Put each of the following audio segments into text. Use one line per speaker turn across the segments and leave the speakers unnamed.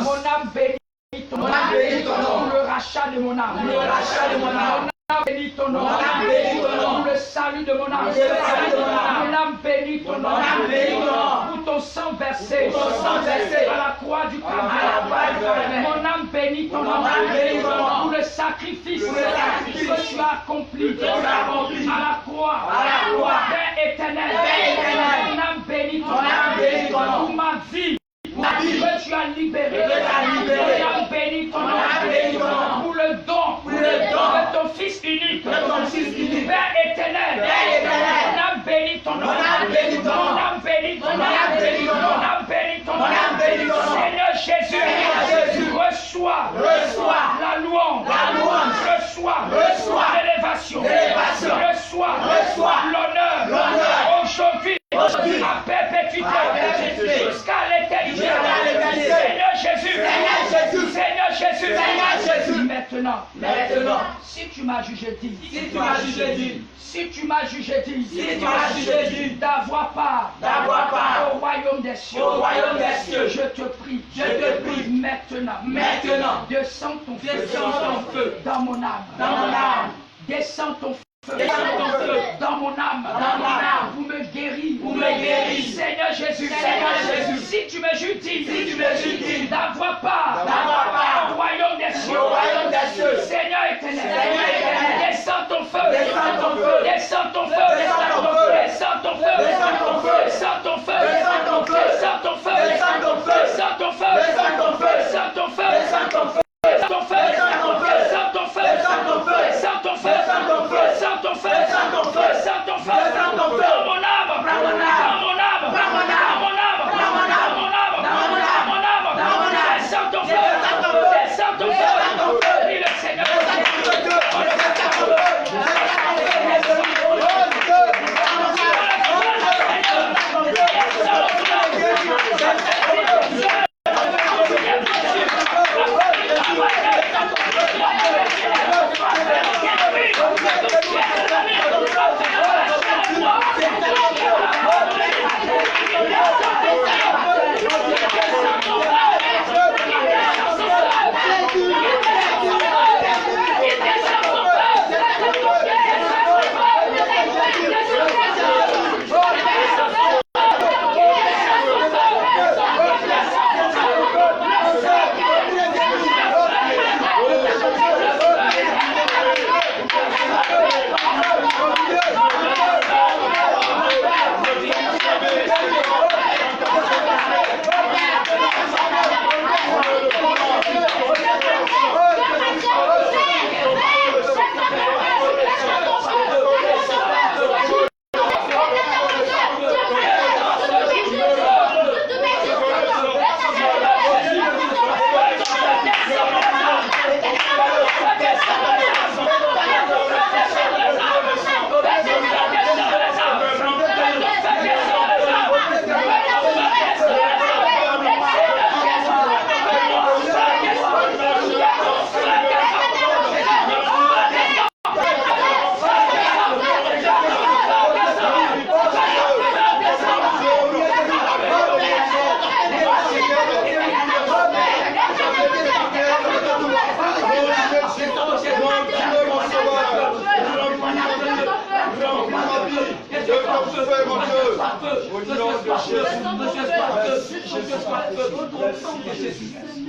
Mon âme bénit ton nom. Pour le rachat de mon âme. Mon âme bénit ton nom. Pour le salut de mon âme. Mon âme bénit ton nom. Pour ton sang versé à la croix du Calvaire. Mon âme bénit ton nom. Pour le sacrifice que tu as accompli à la croix. Père éternel. Mon âme bénit ton nom. Pour ma vie. Que tu as libéré. Mon âme bénit ton nom. Pour le don de ton Fils unique. Père éternel. Mon âme bénit ton nom. Mon âme bénit ton nom. Mon âme bénit ton nom. Seigneur Jésus, reçois la louange. Reçois l'élévation. Reçois l'honneur. Aujourd'hui, à perpétuité, jusqu'à l'éternité. Seigneur Jésus, maintenant, si tu m'as jugé digne, d'avoir part au royaume des cieux, je te prie, maintenant, descends ton feu dans mon âme, descends ton feu dans mon âme, pour me guérir, Seigneur Jésus, si tu me juges digne, d'avoir part au royaume des cieux, Seigneur éternel, descends ton feu, descends ton feu, descends ton feu, descends ton feu, descends ton feu, descends ton feu, descends ton feu, descends ton feu, descends ton feu, descends ton feu, descends ton feu, descends ton feu, descends ton feu, descends ton feu, descends ton feu, descends ton feu, descends ton feu, descends ton feu, descends ton feu, dans mon âme, dans mon âme, dans mon âme, dans mon âme, dans mon âme, dans mon âme, dans mon âme, dans mon âme, dans mon âme, descends ton feu, descends ton feu, descends ton feu, dis le Seigneur.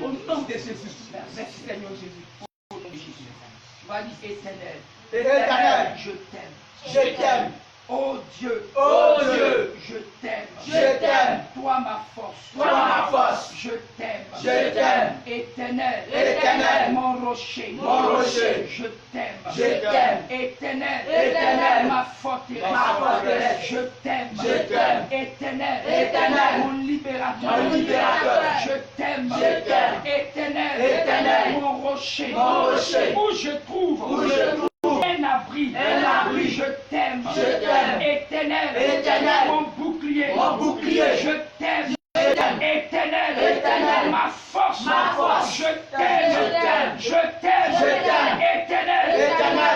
Au nom de Jésus. Merci Seigneur Jésus. Au nom de Jésus. Tu vas dire éternel, je t'aime. Je t'aime. Oh Dieu, je t'aime. Toi ma force, je t'aime. Éternel, mon rocher, je t'aime. Éternel, ma forteresse, je t'aime. Éternel, mon libérateur, je t'aime. Éternel, mon rocher, où je trouve un abri, je t'aime. Éternel, mon bouclier, je t'aime. Éternel, ma force, je t'aime. Éternel, je t'aime. Éternel,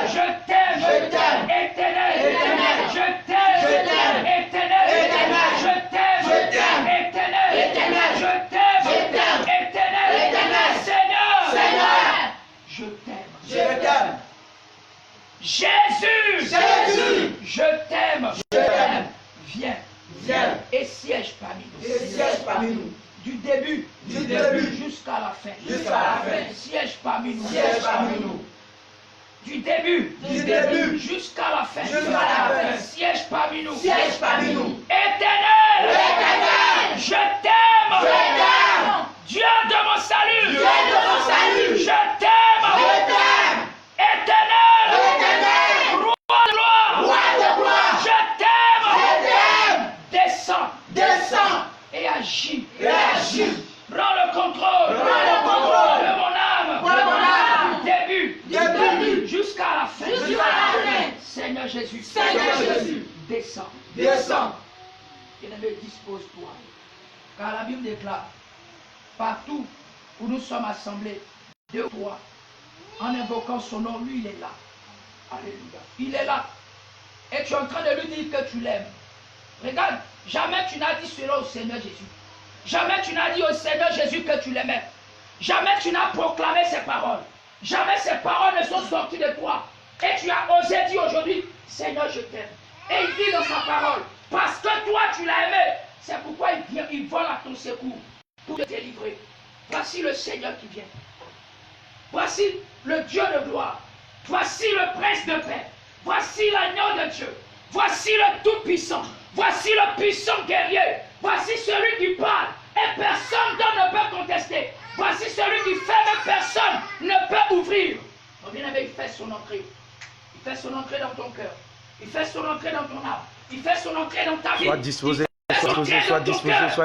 je t'aime. Éternel, je t'aime. Éternel, je t'aime. Éternel, jusqu'à la fin.
Jusqu'à la fin.
Siège parmi nous.
Siège parmi nous.
Du début.
Du début.
Jusqu'à la fin.
Jusqu'à la fin.
Siège parmi nous.
Siège parmi nous.
Éternel.
Éternel.
Je t'aime.
Je t'aime.
Dieu de mon salut.
Dieu de mon salut.
Je t'aime.
Je t'aime.
Éternel.
Éternel.
Roi de gloire.
Roi de gloire.
Je t'aime.
Je t'aime.
Descends.
Descends.
Et agis.
Et agis.
Prends le contrôle.
Prends le contrôle.
De mon âme.
De mon âme.
Début.
Début.
Jusqu'à la fin.
Jusqu'à la fin.
Seigneur Jésus.
Seigneur Jésus.
Descends.
Descends.
Bien-aimé, dispose-toi. Car la Bible déclare, partout où nous sommes assemblés, de toi, en invoquant son nom, lui, il est là. Alléluia. Il est là. Et tu es en train de lui dire que tu l'aimes. Regarde, jamais tu n'as dit cela au Seigneur Jésus. Jamais tu n'as dit au Seigneur Jésus que tu l'aimais. Jamais tu n'as proclamé ces paroles. Jamais ces paroles ne sont sorties de toi. Et tu as osé dire aujourd'hui, Seigneur, je t'aime. Et il dit dans sa parole, parce que toi tu l'as aimé, c'est pourquoi il vient, il vole à ton secours pour te délivrer. Voici le Seigneur qui vient. Voici le Dieu de gloire. Voici le prince de paix. Voici l'agneau de Dieu. Voici le tout-puissant. Voici le puissant guerrier. Voici celui qui parle et personne d'autre ne peut contester. Voici celui qui ferme et personne ne peut ouvrir. Mon bien-aimé, il fait son entrée. Il fait son entrée dans ton cœur. Il fait son entrée dans ton âme. Il fait son entrée dans ta vie.
Sois disposé, sois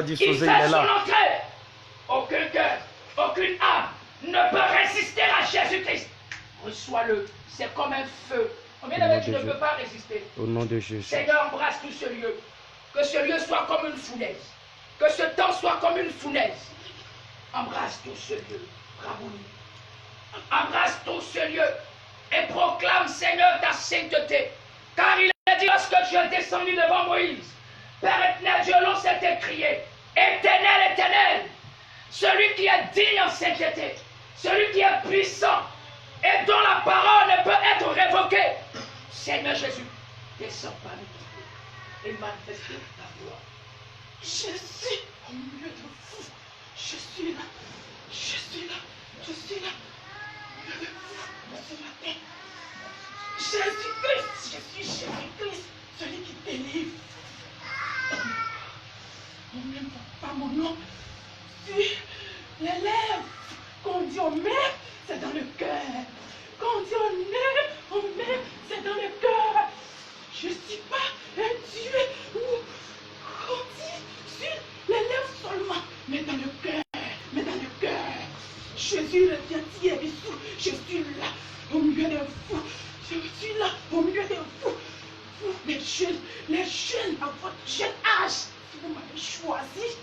disposé, il
fait
est là.
son entrée. Aucun cœur, aucune âme ne peut résister à Jésus-Christ. Reçois-le. C'est comme un feu. Combien d'années tu ne peux pas résister?
Au nom de Jésus.
Seigneur, embrasse tout ce lieu. Que ce lieu soit comme une fournaise. Que ce temps soit comme une fournaise. Embrasse tout ce lieu. Rabouni. Embrasse tout ce lieu. Et proclame, Seigneur, ta sainteté. Car il a dit lorsque tu es descendu devant Moïse, Père éternel, Dieu, l'on s'est écrié, Éternel, Éternel, celui qui est digne en sainteté, celui qui est puissant et dont la parole ne peut être révoquée. Seigneur Jésus, descends parmi nous et manifeste ta gloire. Je suis au milieu de vous. Je suis là. Je suis là. Je suis là. Au milieu de vous. Ce matin. Jésus-Christ. Je suis Jésus-Christ. Celui qui délivre. On n'aime pas mon nom. Si les lèvres, quand on dit on m'aime, c'est dans le cœur. Quand on dit on m'aime, c'est dans le cœur. Je ne suis pas un Dieu où on dit sur les lèvres seulement, mais dans le cœur, mais dans le cœur. Jésus revient hier et sous. Je suis là au milieu de vous. Je suis là au milieu de vous. Vous, les jeunes à votre jeune âge, si vous m'avez choisi,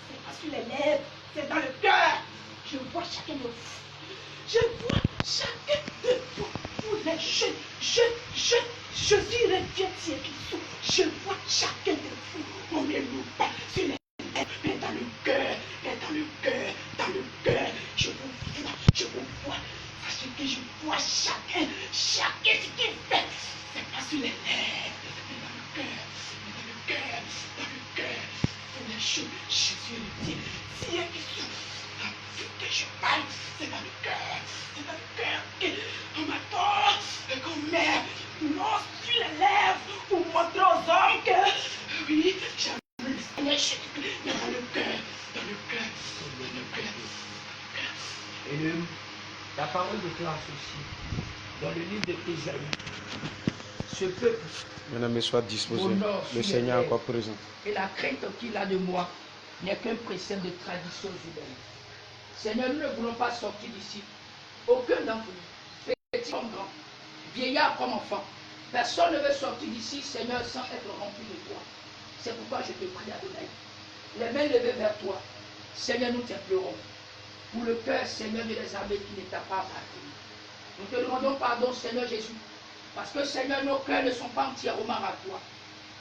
c'est pas sur les lèvres, c'est dans le cœur. Je vois chacun de vous. Je vois chacun de vous. Vous les jeunes, Jésus revient hier et sous. Je vois chacun de vous. On ne loue pas sur les lèvres, mais dans le cœur, dans le cœur, dans le cœur. Je vous vois. Parce que je vois chacun ce qu'il fait. C'est pas sur les lèvres, mais dans le cœur, dans le cœur, dans le cœur. Pour les choses, Jésus le dit, si il y a quelque chose, la vie que je parle, c'est dans le cœur. C'est dans le cœur qu'on m'adore et qu'on met non sur les lèvres pour montrer aux hommes que, oui, j'aime le Seigneur Jésus, mais dans le cœur, dans le cœur, dans le cœur, dans le cœur. Et la parole déclare ceci dans le livre de Ésaïe. Ce peuple,
Bien-aimé, sois disposé.
honore
Le
sur
Seigneur est
les
encore présent.
et la crainte qu'il a de moi n'est qu'un précepte de tradition humaine. Seigneur, nous ne voulons pas sortir d'ici. Aucun d'entre nous, petit comme grand, vieillard comme enfant. Personne ne veut sortir d'ici, Seigneur, sans être rempli de toi. C'est pourquoi je te prie, Adonai. Les mains levées vers toi. Seigneur, nous t'implorons. Pour le cœur, Seigneur, de les armées qui ne t'a pas appartenu. Nous te demandons pardon, Seigneur Jésus. Parce que, Seigneur, nos cœurs ne sont pas entièrement à toi.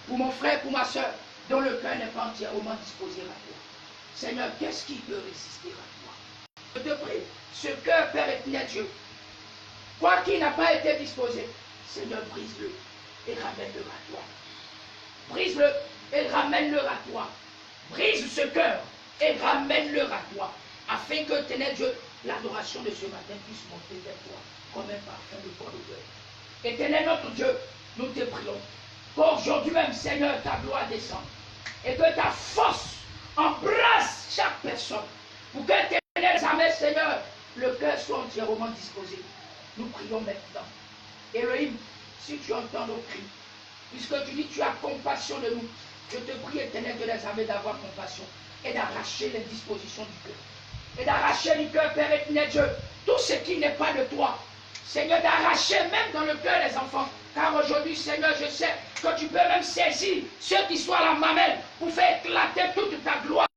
Pour mon frère, pour ma soeur, dont le cœur n'est pas entièrement disposé à toi. Seigneur, qu'est-ce qui peut résister à toi? Je te prie, ce cœur, Père éternel Dieu, quoi qu'il n'a pas été disposé, Seigneur, brise-le et ramène-le à toi. Brise-le et ramène-le à toi. Brise ce cœur et ramène-le à toi. afin que, Éternel Dieu, l'adoration de ce matin puisse monter vers toi comme un parfum de bonne odeur. Éternel notre Dieu, nous te prions qu'aujourd'hui même, Seigneur, ta gloire descende et que ta force embrasse chaque personne pour que, Éternel, jamais, Seigneur, le cœur soit entièrement disposé. Nous prions maintenant. Elohim, si tu entends nos cris, puisque tu dis tu as compassion de nous, je te prie, Éternel Dieu des armées, d'avoir compassion et d'arracher les dispositions du cœur. Et d'arracher du cœur, Père éternel Dieu, tout ce qui n'est pas de toi. Seigneur, d'arracher même dans le cœur des enfants. Car aujourd'hui, Seigneur, je sais que tu peux même saisir ceux qui sont à la mamelle pour faire éclater toute ta gloire.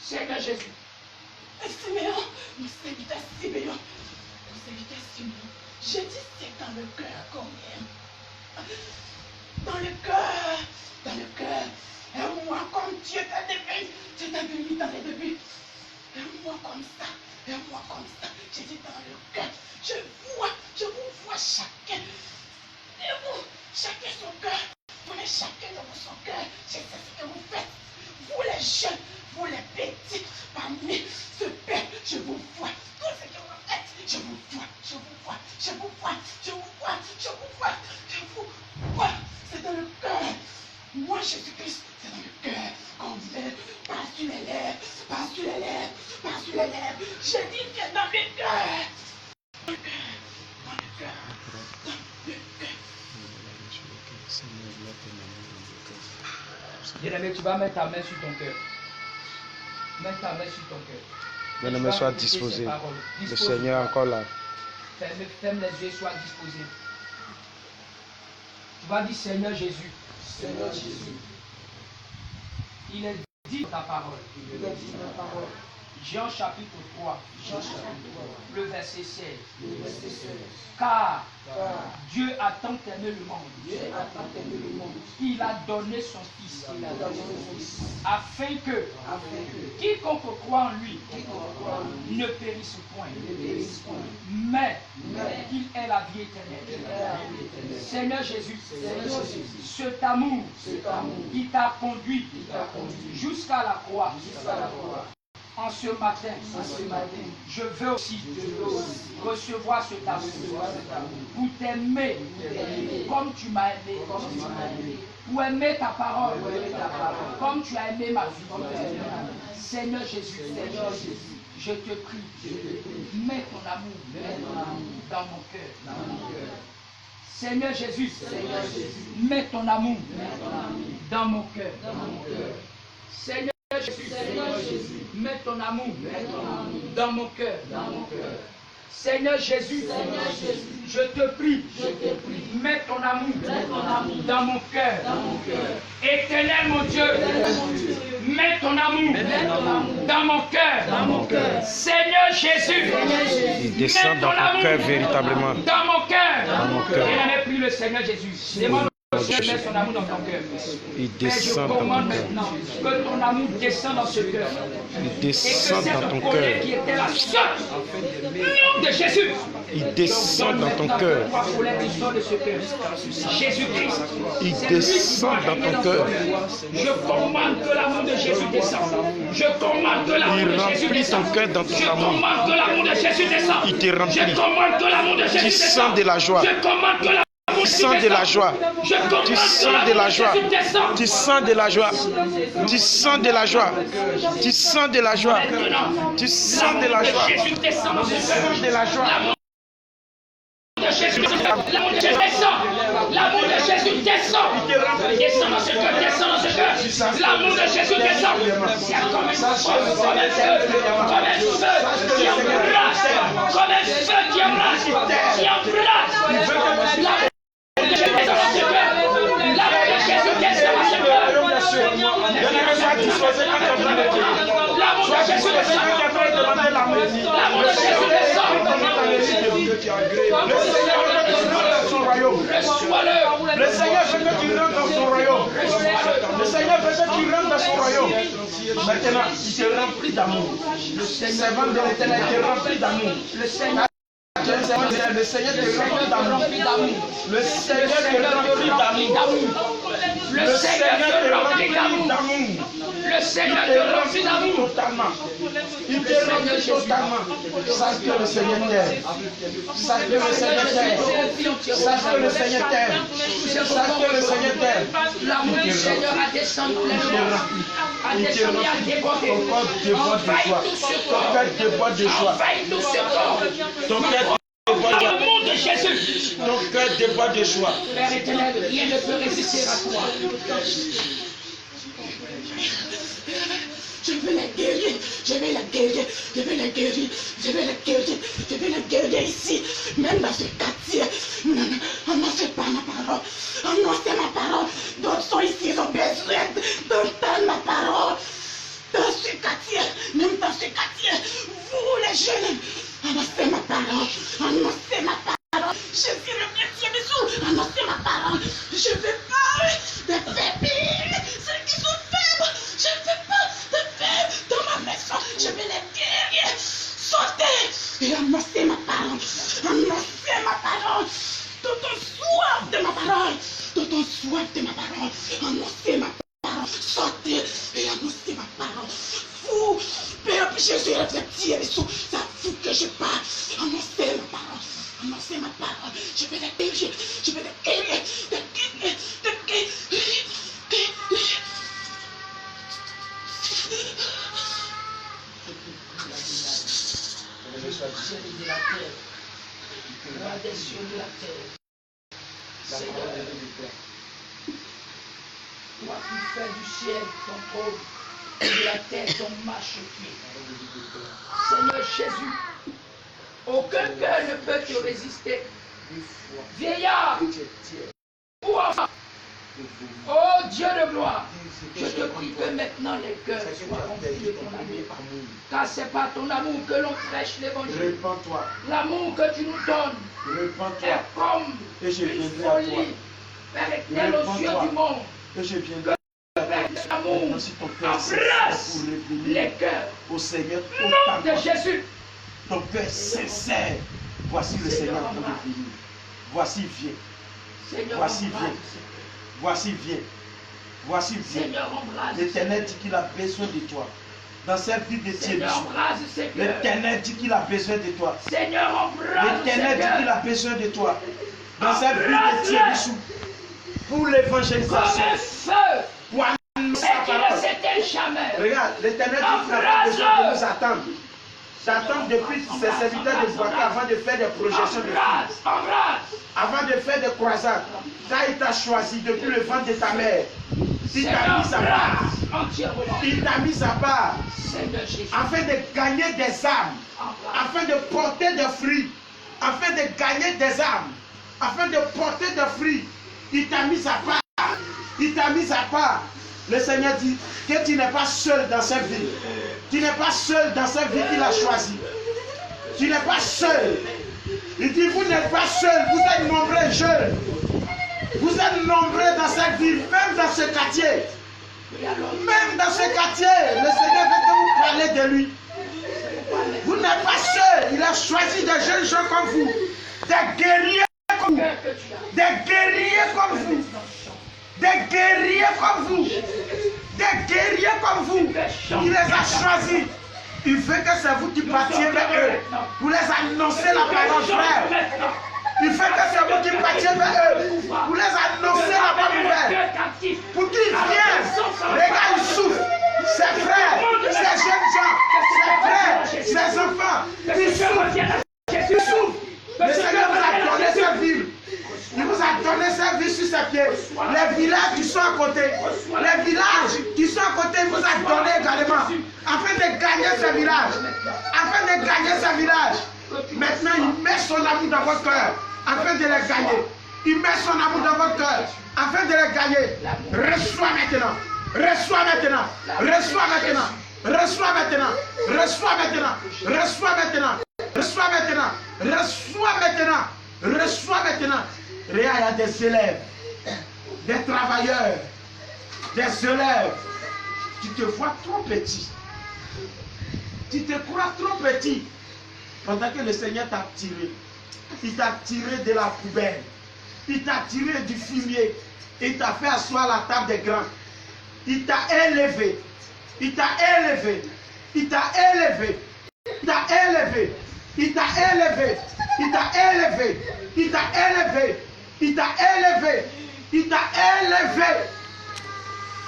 Seigneur Jésus.
Siméon, mon serviteur Siméon, mon serviteur Siméon, je dis c'est dans le cœur qu'on aime. Dans le cœur, dans le cœur. Aime-moi comme Dieu t'a béni, Dieu t'a béni dans les débuts. Aime-moi comme ça, aime-moi comme ça. Je dis dans le cœur, je vous vois chacun. Et vous, chacun son cœur. Vous les chacun dans son cœur. Je sais ce que vous faites. Vous les jeunes, vous les petits, parmi ce peuple, je vous vois. Tout ce que vous faites, je vous vois, je vous vois, je vous vois, je vous vois, je vous vois, je vous vois. C'est dans le cœur. Moi, Jésus-Christ, c'est dans le cœur qu'on veut, pas sur les lèvres, pas sur les lèvres, pas sur les lèvres. Je dis que dans le cœur. Dans le cœur, dans le cœur, dans le cœur.
Bien-aimé, tu vas mettre ta main sur ton cœur. Mets ta main sur ton cœur.
Bien-aimé, sois disposé. Le Seigneur est encore là.
Ferme les yeux, sois disposé. Tu vas dire Seigneur Jésus.
Seigneur Jésus.
Il est dit dans ta parole.
Il est dit dans ta parole.
Jean chapitre 3.
Jean chapitre 3.
Le verset 16.
Le verset 16.
Car
Car
Dieu a tant aimé le monde.
Dieu a tant aimé le monde.
Il a donné son Fils.
Il a donné son Fils.
Afin que
Afin que
quiconque croit en lui
quiconque croit en lui
ne périsse point.
ne périsse point.
Mais
Mais
qu'il ait la vie éternelle.
qu'il ait la vie éternelle.
Seigneur Jésus,
Seigneur Jésus,
cet amour
cet amour
qui t'a conduit
qui t'a conduit
jusqu'à la croix,
jusqu'à la croix.
en ce matin,
En ce matin,
je veux aussi
je veux aussi
recevoir cet amour
recevoir cet amour
pour t'aimer
t'aimer
comme tu m'as aimé,
comme tu m'as aimé.
pour aimer ta parole
Pour aimer ta parole.
comme tu as aimé ma vie.
Comme tu as aimé ma vie.
Seigneur Jésus,
Seigneur Jésus,
je te prie,
je te prie,
mets ton amour
mets ton amour
dans mon cœur.
dans mon cœur.
Seigneur Jésus,
Seigneur Jésus,
mets ton amour
mets ton amour
dans mon cœur.
dans mon cœur.
Seigneur Jésus,
Seigneur Jésus,
mets ton amour
mets ton amour
dans mon cœur.
dans mon cœur.
Seigneur Jésus,
Seigneur Jésus,
je te prie,
je te prie,
mets ton amour
mets ton amour
dans mon cœur.
dans mon cœur.
Éternel mon Dieu,
Éternel mon Dieu,
mets ton amour
mets ton amour
dans mon cœur.
dans mon cœur.
Seigneur Jésus,
Seigneur Jésus,
Il descend dans ton cœur véritablement.
dans mon cœur.
Dans mon cœur.
Et on a pris le Seigneur Jésus. Demande au Seigneur, mets son amour dans ton cœur.
Il
Père, je
descend dans
commande
ton cœur.
maintenant que ton amour descende dans ce cœur.
Il
Et que
descend dans ton
cette colère
cœur.
qui était la seule, nom de Jésus.
Il descend dans ton cœur.
Jésus-Christ.
Il
c'est lui qui
descend
doit
dans
régner
ton
ce
cœur.
Je commande que l'amour de Jésus descende. Je commande que l'amour
Il
de Jésus
remplit
descende.
ton cœur dans ton
Je
amour.
commande que l'amour de Jésus descende.
Il te remplit.
Je commande que l'amour de Jésus
Tu
descende.
sens de la joie.
Je commande que l'amour
Tu sens de la joie.
Je commande
Tu
que
sens
l'amour
de la joie.
Jésus descende.
Tu sens de la joie. Tu sens de la joie. Tu sens de la joie. Tu sens de la joie.
Jésus descend dans ce
Tu
cœur.
sens de la joie.
De Jésus, l'amour de Jésus descend. L'amour de Jésus descend. Descend dans ce cœur, descend dans ce cœur. L'amour de Jésus descend. C'est comme un feu, comme un feu qui embrasse, comme un feu qui embrasse, qui embrasse. L'amour de Jésus descend dans ce cœur. L'amour de Jésus descend dans ce cœur. L'amour de Jésus descend. L'amour de Jésus descend. Reçois-le.
Le Seigneur veut que tu rentres dans son royaume. Le Seigneur veut que tu rentres dans son royaume. Maintenant, il te remplit d'amour. Le servant de l'Éternel te remplit d'amour. Le Seigneur te remplit d'amour. Le Seigneur te remplit d'amour.
Le Seigneur te remplit d'amour. Le Seigneur te remplit d'amour.
Totalement. Il te remplit totalement. Sache que le Seigneur t'aime. Sache que le Seigneur t'aime. Sache que le Seigneur t'aime. Sache que le Seigneur t'aime.
L'amour du Seigneur a descendu pleinement. A descendu à déborder.
Ton corps déborde de joie. Ton cœur déborde de joie.
Envahit tout ce corps.
Ton cœur déborde de joie.
L'amour de Jésus.
Ton cœur déborde de joie.
Père éternel, rien ne peut résister à toi.
Je vais la guérir, je vais la guérir, je vais la guérir, je vais la guérir, je vais la guérir ici, même dans ce quartier. Annoncez pas ma parole, annoncez ma parole. D'autres sont ici, ils ont besoin d'entendre ma parole. Dans ce quartier, même dans ce quartier, vous les jeunes, annoncez ma parole, annoncez ma parole. Jésus le chrétien Jésus, annoncez ma parole. Je veux pas de faibles, ceux qui sont faibles, je ne veux pas de faibles dans ma maison, je vais les guérir. Sautez et annoncez ma parole, annoncez ma parole. Tout ton soif de ma parole, tout ton soif de ma parole, annoncez ma parole. Sautez et annoncez ma parole. Vous, Père Jésus le chrétien Jésus, c'est à vous que je parle. Annoncez ma parole. Annoncez ma parole. Je vais la guérir. Je vais la guérir. La guérir. La guérir.
Roi des cieux de la terre. Seigneur, toi qui fais du ciel ton trône et de la terre ton marchepied. Seigneur Jésus, aucun cœur ne peut te résister. Vieillard ou enfant, oh Dieu de gloire, je te prie que maintenant les cœurs soient remplis de ton amour. Car c'est par ton amour que l'on prêche l'évangile.
Répands-toi.
L'amour que tu nous donnes
Répands-toi.
est comme
Et je
une
viendrai à toi.
folie, Père éternel, aux yeux du monde.
Et je viendrai à toi.
L'amour
Maintenant, si ton cœur est sincère
embrasse
pour revenir
les cœurs.
au Seigneur,
Nom de
autant
Jésus.
ton cœur est sincère. Voici le Seigneur pour revenir. Voici viens.
Seigneur,
Voici
embrasse.
viens. Voici viens. Voici viens.
Seigneur, embrasse.
L'Éternel dit qu'il a besoin de toi. Dans cette vie de
Seigneur,
Dieu.
embrasse ces cœurs.
L'Éternel dit qu'il a besoin de toi.
Seigneur, embrasse ces
L'Éternel dit qu'il
cœurs.
a besoin de toi. Dans cette vie de Dieu. Pour l'évangélisation.
Comme un feu.
Pour annoncer
Et
sa
qui ne
parole.
s'éteint jamais.
Regarde, l'Éternel dit qu'il n'a pas besoin de nous attendre. J'attends depuis ses serviteurs de Boaka avant de faire des projections de films,
Embrasse, embrasse.
avant de faire des croisades. Quand il t'a choisi depuis le ventre de ta mère, il t'a mis sa part.
Entièrement.
Il t'a mis sa part
Seigneur Jésus.
afin de gagner des âmes, afin de porter des fruits, afin de gagner des âmes, afin de porter des fruits. Il t'a mis sa part. Il t'a mis sa part. Le Seigneur dit que tu n'es pas seul dans cette vie. Tu n'es pas seul dans cette vie qu'il a choisie. Tu n'es pas seul. Il dit, vous n'êtes pas seul. Vous êtes nombreux jeunes. Vous êtes nombreux dans cette ville, même dans ce quartier. Même dans ce quartier, le Seigneur veut que vous parlez de lui. Vous n'êtes pas seul. Il a choisi des jeunes gens comme vous. Des guerriers comme vous. Des guerriers comme vous. Des guerriers comme vous. Des guerriers comme vous. Il les a choisis. Il veut que c'est vous qui partiez vers eux. Pour les annoncer la parole frère. Il fait que c'est vous qui partiez vers eux. Pour les annoncer la bonne nouvelle. Pour qu'ils viennent. Regarde, ils souffrent. Ses frères, ses jeunes gens, ses frères, ses enfants. Ils souffrent. Ils souffrent. Le Seigneur vous a donné cette ville. Il vous a donné cette vie sur ses pieds. Les villages qui sont à côté, les villages qui sont à côté, il vous a donné également. Afin de gagner ces villages. Afin de gagner ces villages. Maintenant, il met son amour dans votre cœur. Afin de les gagner. Il met son amour dans votre cœur. Afin de les gagner. Reçois maintenant. Reçois maintenant. Reçois maintenant. Reçois maintenant. Reçois maintenant. Reçois maintenant. Reçois maintenant. Reçois maintenant. Reçois maintenant. Regarde, il y a des élèves, des travailleurs, des élèves. Tu te vois trop petit. Tu te crois trop petit. Pendant que le Seigneur t'a tiré. Il t'a tiré de la poubelle. Il t'a tiré du fumier. Il t'a fait asseoir à la table des grands. Il t'a élevé. Il t'a élevé. Il t'a élevé. Il t'a élevé. Il t'a élevé. Il t'a élevé. Il t'a élevé. Il t'a élevé. Il t'a élevé.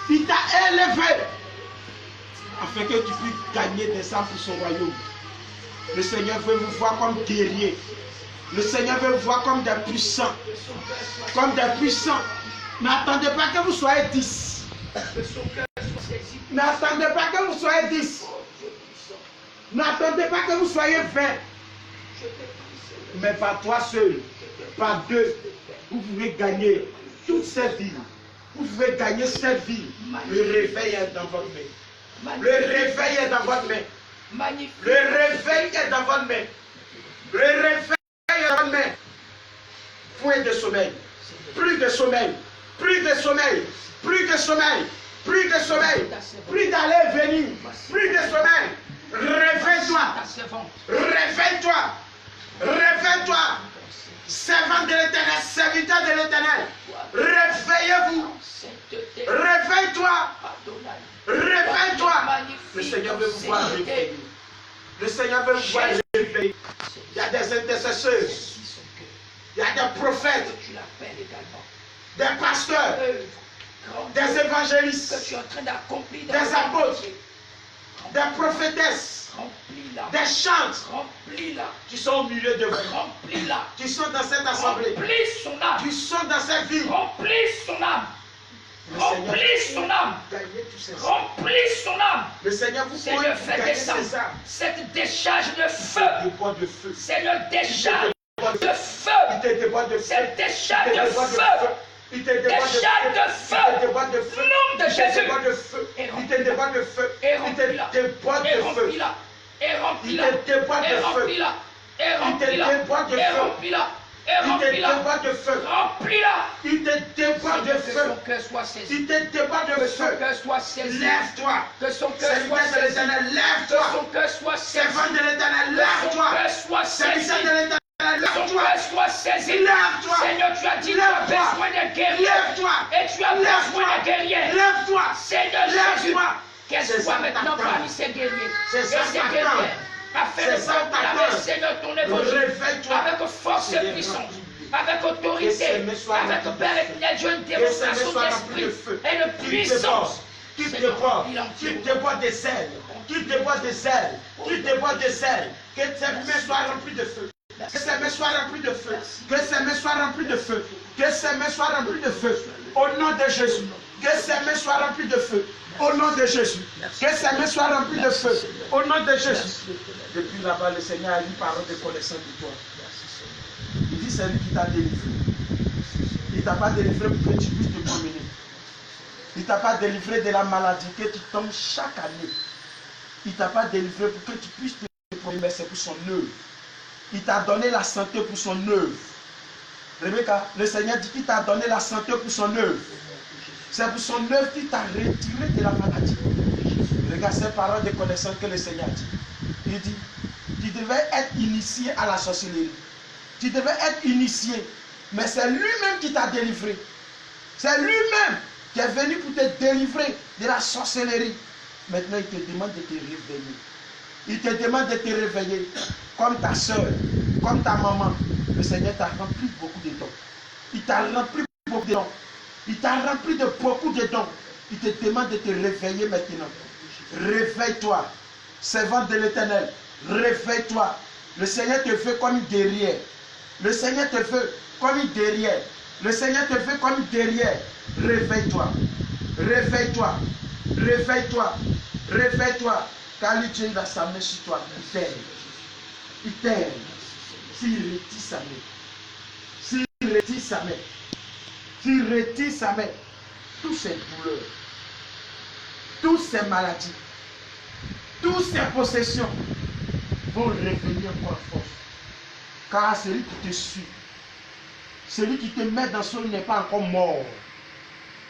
Il t'a élevé. Afin que tu puisses gagner des âmes pour son royaume. Le Seigneur veut vous voir comme guerriers. Le Seigneur veut vous voir comme des puissants. Comme des puissants. N'attendez pas que vous soyez 10. N'attendez pas que vous soyez 10. N'attendez pas que vous soyez 20. Mais par toi seul, par deux, vous pouvez gagner toutes ces villes. Vous pouvez gagner cette ville. Le réveil est dans votre main. Le réveil est dans votre main.
Magnifique.
Le réveil est dans votre main. Le réveil est dans votre main. Point de sommeil. Plus de sommeil. Plus de sommeil. Plus de sommeil. Plus de sommeil. Plus d'aller et venir. Plus de sommeil. Réveille-toi. Réveille-toi. Réveille-toi. Servant de l'Éternel, serviteur de l'Éternel. Réveillez-vous. Réveille-toi. Réveille-toi. Le Seigneur veut vous voir réveiller. Le Seigneur veut vous voir réveiller. Il y a des intercesseurs. Il y a des prophètes. Des pasteurs. Des évangélistes. Des apôtres. Des prophétesses. Des chantes. Qui sont au milieu de vous. Qui sont dans cette assemblée. Qui sont dans cette ville.
Remplis son âme. Remplis son âme. Remplis son âme.
Le Seigneur vous
Seigneur, fait descendre cette décharge de feu. Seigneur, décharge de feu. Cette décharge de feu. Décharge de feu. Nom de Jésus. Et remplis-la. Et remplis-la. Et remplis-la. Et remplis-la. Et remplis-la. Et remplis-la. Et remplis-la. Remplis-la.
Il te dévoile de
Que
feu.
son cœur soit saisi.
Il te dévoile de
Que son
feu.
cœur soit saisi.
Lève-toi.
Que son cœur
Serviteur
soit
de
saisi.
l'Éternel,
Que
lève-toi.
son cœur soit saisi.
Servant de l'Éternel,
Que son
lève-toi.
cœur soit saisi.
Serviteur de l'Éternel,
Son
lève-toi.
cœur soit saisi.
Lève-toi.
Seigneur, tu as dit que tu as
Lève-toi.
besoin de guerriers.
Lève-toi.
Et tu as besoin de guerriers.
Lève-toi.
Seigneur Jésus,
Lève-toi.
qu'elle
C'est
soit
ça
maintenant
ta
parmi
tante.
ces guerriers.
C'est
Et
ça
ces
ta
guerriers,
tante.
afin
C'est
de
ça ta
proclamer,
tante.
Seigneur, ton évangile
Réveille-toi.
avec force et puissance, avec autorité,
Que ces mains soient
avec
remplies.
Père éternel, Dieu, une
Que ces mains
démonstration
soient remplies de
d'esprit
feu.
et de puissance.
Tu
Seigneur,
dévoiles.
il en
Tu
tire.
dévoiles des ailes. Tu dévoiles des ailes. Tu dévoiles des ailes. Que tes mains soient remplies de feu. Que ces mains soient remplies de feu. Que ces mains soient remplies de feu. Que ces mains soient remplies de feu. Au nom de Jésus. Que ces mains soient remplies de feu. Au nom de Jésus. Que ces mains soient remplies de feu. Au nom de Jésus. Depuis là-bas, le Seigneur a une parole de connaissance de toi. Il dit c'est lui qui t'a délivré. Il ne t'a pas délivré pour que tu puisses te promener. Il ne t'a pas délivré de la maladie que tu tombes chaque année. Il ne t'a pas délivré pour que tu puisses te promener, mais c'est pour son œuvre. Il t'a donné la santé pour son œuvre. Rebecca, le Seigneur dit qu'il t'a donné la santé pour son œuvre. C'est pour son œuvre qu'il t'a retiré de la maladie. Regarde ces paroles de connaissance que le Seigneur dit. Il dit, tu devais être initié à la sorcellerie. Tu devais être initié. Mais c'est lui-même qui t'a délivré. C'est lui-même qui est venu pour te délivrer de la sorcellerie. Maintenant, il te demande de te réveiller. Il te demande de te réveiller. Comme ta soeur, comme ta maman. Le Seigneur t'a rempli beaucoup de dons. Il t'a rempli beaucoup de dons. Il t'a rempli de beaucoup de dons. Il te demande de te réveiller maintenant. Réveille-toi. Servant de l'Éternel. Réveille-toi. Le Seigneur te fait comme une guerrière. Le Seigneur te fait comme une guerrière. Le Seigneur te fait comme une guerrière. Réveille-toi. Réveille-toi. Réveille-toi. Réveille-toi. Car lui, Dieu, il a sa main sur toi. Il t'aime. Il t'aime. S'il retire sa main. S'il retire sa main. S'il retire sa main. Toutes ces douleurs. Toutes ces maladies. Toutes ces possessions vont revenir encore force. Car celui qui te suit, celui qui te met dans son, il n'est pas encore mort.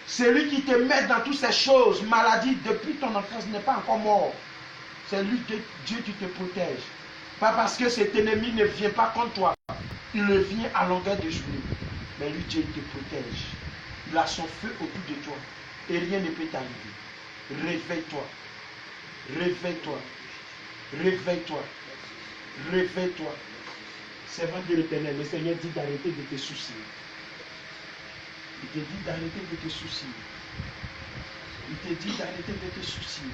Celui qui te met dans toutes ces choses, maladies, depuis ton enfance, n'est pas encore mort. C'est lui que Dieu qui te protège. Pas parce que cet ennemi ne vient pas contre toi. Il vient à longueur de journée. Mais lui, Dieu, il te protège. Il a son feu autour de toi. Et rien ne peut t'arriver. Réveille-toi. Réveille-toi. Réveille-toi. Réveille-toi. Servant de l'Éternel, le Seigneur dit d'arrêter de te soucier. Il te dit d'arrêter de te soucier. Il te dit d'arrêter de te soucier.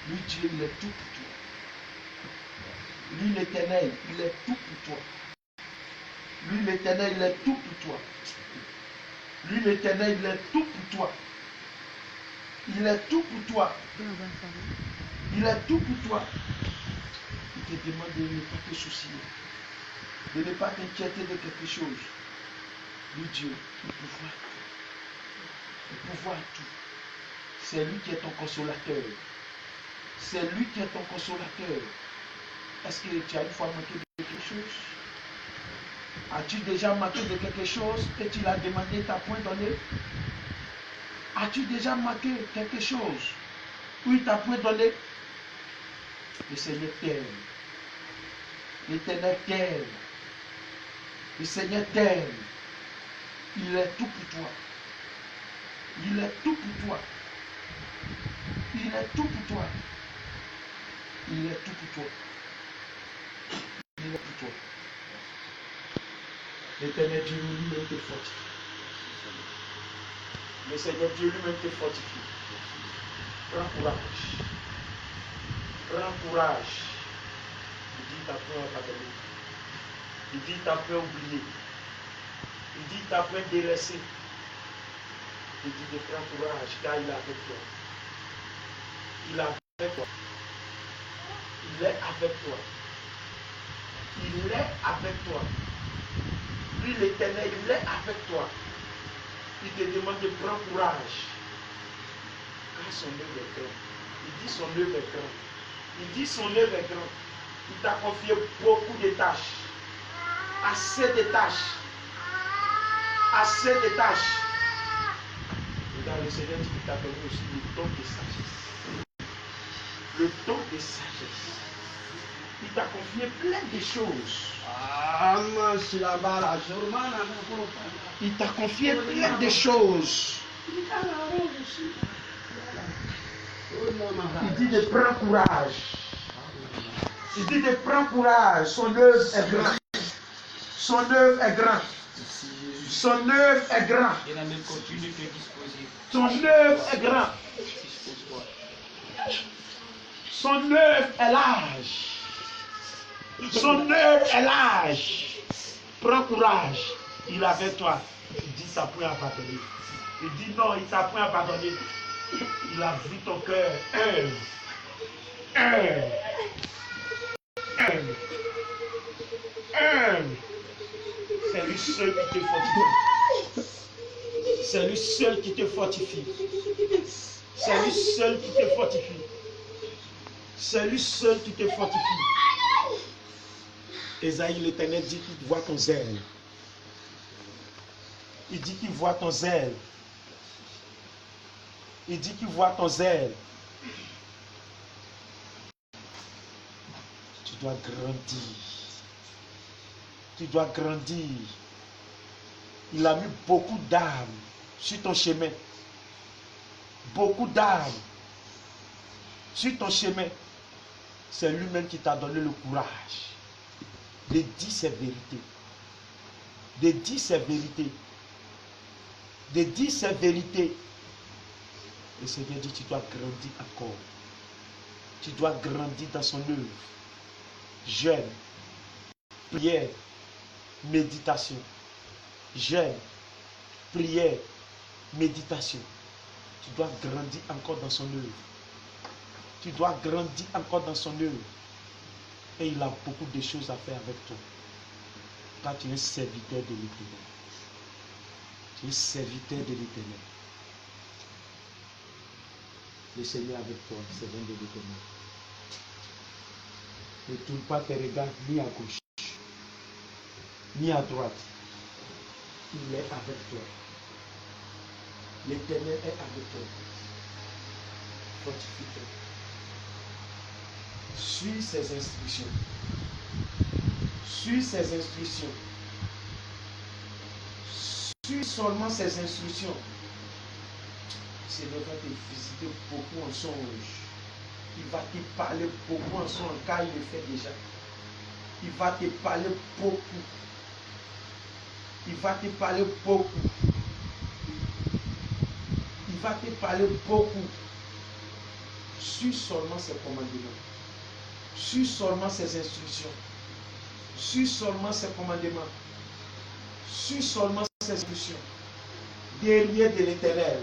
Lui, Dieu, il est tout pour toi. Lui, l'Éternel, il est tout pour toi. Lui, l'Éternel, il est tout pour toi. Lui, l'Éternel, il est tout pour toi. Il est tout pour toi. Il est tout pour toi. Il te demande de ne pas te soucier. De ne pas t'inquiéter de quelque chose. Lui, Dieu, il pouvoir tout. Il pouvoir tout. C'est lui qui est ton consolateur. C'est lui qui est ton consolateur. Est-ce que tu as une fois manqué de quelque chose? As-tu déjà manqué de quelque chose et tu l'as demandé, t'as point donné? As-tu déjà manqué quelque chose? Oui, t'as point donné. Le Seigneur t'aime. L'Éternel t'aime. Le Seigneur t'aime. Il est tout pour toi. Il est tout pour toi. Il est tout pour toi. Il est tout pour toi. Il est pour toi. L'Éternel Dieu lui-même te fortifie. Le Seigneur Dieu lui-même te fortifie. Prends courage. Prends courage. Il dit t'as peur abandonné. Il dit t'as peur oublié. Il dit t'as peur délaissé. Il dit de prendre courage car il est avec toi. Il est avec toi. Il est avec toi. Il est avec toi. Lui, l'Éternel, il est avec toi. Il te demande de prendre courage. Car son œuvre est grande. Il dit son œuvre est grande. Il dit son œuvre est grande. Il t'a confié beaucoup de tâches. Assez de tâches. Assez de tâches. Regarde, le Seigneur dit qu'il t'a donné aussi le don de sagesse. Le don de sagesse. Il t'a confié plein de choses. Il t'a confié plein de choses. Il dit de prendre courage. Il dit de prendre courage. Son œuvre est grande. Son œuvre est grande. Son œuvre est grande. Son œuvre est grande. Son œuvre est large. Son œuvre est large. Prends courage. Il est avec toi. Il dit ça peut abandonner. Il dit non, il t'a point abandonné. Il a vu ton cœur humble. C'est lui seul qui te fortifie. C'est lui seul qui te fortifie. C'est lui seul qui te fortifie. C'est lui seul qui te fortifie. Esaïe l'Éternel dit qu'il voit ton zèle. Il dit qu'il voit ton zèle. Il dit qu'il voit ton zèle. Tu dois grandir. Tu dois grandir. Il a mis beaucoup d'âmes sur ton chemin. Beaucoup d'âmes sur ton chemin. C'est lui-même qui t'a donné le courage de dire ses vérités. De dire ses vérités. De dire ses vérités. Le Seigneur dit, tu dois grandir encore. Tu dois grandir dans son œuvre. Jeûne, prière, méditation. Jeûne, prière, méditation. Tu dois grandir encore dans son œuvre. Tu dois grandir encore dans son œuvre. Et il a beaucoup de choses à faire avec toi. Car tu es serviteur de l'Éternel. Tu es serviteur de l'Éternel. Le Seigneur avec toi, servant de l'Éternel. Ne tourne pas tes regards ni à gauche, ni à droite. Il est avec toi. L'Éternel est avec toi. Fortifie-toi. Suis ses instructions. Suis ses instructions. Suis seulement ses instructions. Seigneur va te visiter beaucoup en songe. Il va te parler beaucoup en songe, car il le fait déjà. Il va te parler beaucoup. Il va te parler beaucoup. Il va te parler beaucoup. Suis seulement ses commandements. Suis seulement ses instructions. Suis seulement ses commandements. Suis seulement ses instructions. Guerrier de l'Éternel.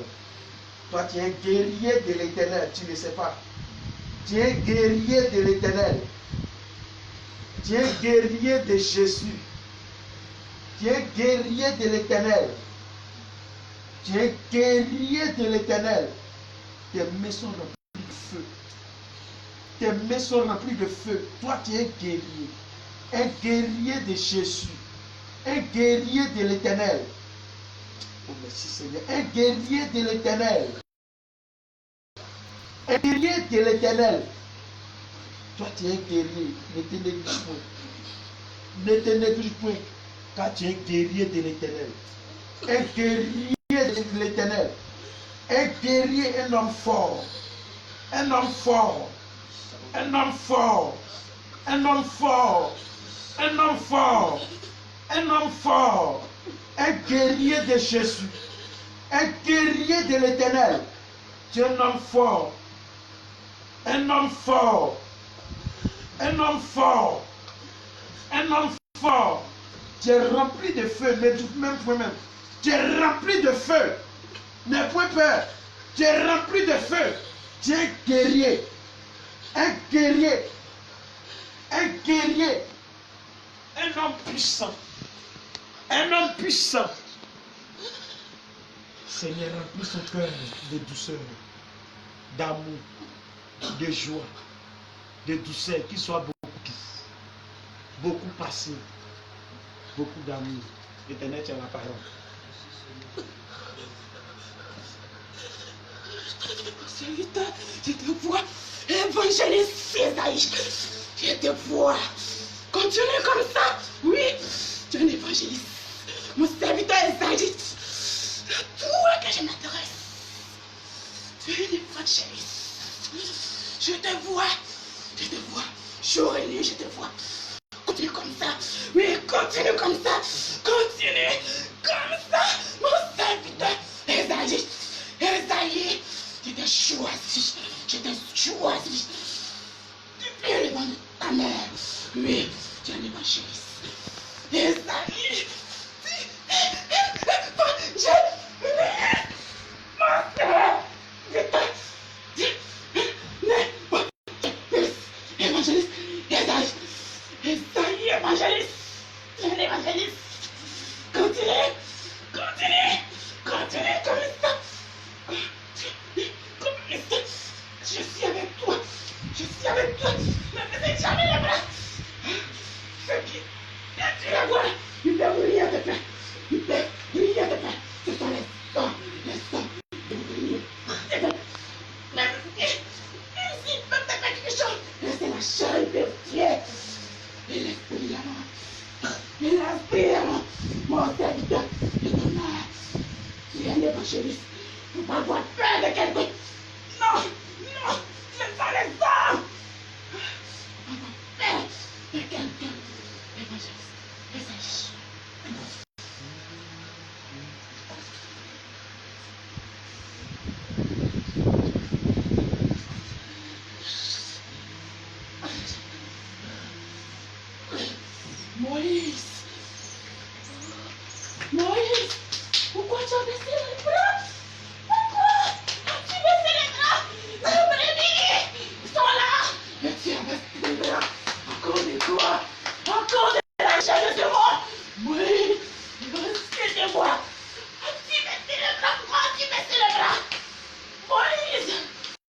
Toi, tu es un guerrier de l'Éternel. Tu ne sais pas. Tu es un guerrier de l'Éternel. Tu es un guerrier de Jésus. Tu es un guerrier de l'Éternel. Tu es un guerrier de l'Éternel. Tes mains sont remplies de feu. Tes mains sont remplies de feu. Toi, tu es un guerrier. Un guerrier de Jésus. Un guerrier de l'Éternel. Oh, merci Seigneur. Un guerrier de l'Éternel. Un guerrier de l'Éternel. Toi, tu es un guerrier. Ne te néglige point. Ne te néglige point. Car tu es un guerrier de l'Éternel. Un guerrier de l'Éternel. Un guerrier, un homme fort. Un homme fort. Un homme fort. Un homme fort. Un homme fort. Un homme fort. Un guerrier de Jésus. Un guerrier de l'Éternel. Tu es un homme fort. Un homme fort. Un homme fort. Un homme fort. Tu es rempli de feu. Même point même. Tu es rempli de feu. N'aie point peur. Tu es rempli de feu. Tu es un guerrier. Un guerrier. Un guerrier. Un homme puissant. Un homme puissant. Seigneur, remplis son cœur de douceur, d'amour, de joie, de douceur, qu'il soit beaucoup passé, beaucoup d'amour. Éternel, tu as la parole.
Je te vois, évangéliste Isaïe. Je te vois. Continue comme ça. Oui, tu es un évangéliste. Mon serviteur Isaïe. Toi que je m'adresse. Tu es un évangéliste. Je te vois. Je te vois. Jour et nuit, je te vois. Continue comme ça. Oui, continue comme ça. Continue comme ça. Mon serviteur Isaïe. Isaïe. Je t'ai choisi. Je t'ai choisi. Depuis le ventre de ta mère. Oui, tu es un évangéliste. Isaïe. Évangéliste. Isaïe, évangéliste. Tu es un évangéliste. Continue. Continue. Continue comme ça. Je suis avec toi. Je suis avec toi. Ne faisais jamais les bras. Ce qui tu la vois. Il peut briller de pain. Il peut briller de pain. Ce sont les sangs. Les sangs. Il peut briller. Même si peut te faire quelque chose. C'est la chair de Dieu. Et l'esprit de la mort. Et l'esprit de la mort. Mon serviteur. Je te mets. Tu es un évangéliste. Il ne faut pas avoir peur de quelqu'un. Non, non, ce sont les hommes. Avoir peur de quelqu'un. Évangéliste, évangéliste. Moïse, Moïse, pourquoi tu as baissé les bras? Pourquoi as-tu baissé les bras? Les brebis sont là. Mais tu as baissé les bras. Encore de quoi? Encore de la chair de moi. Moïse, excusez-moi. As-tu baissé les bras? Pourquoi as-tu baissé les bras? Moïse,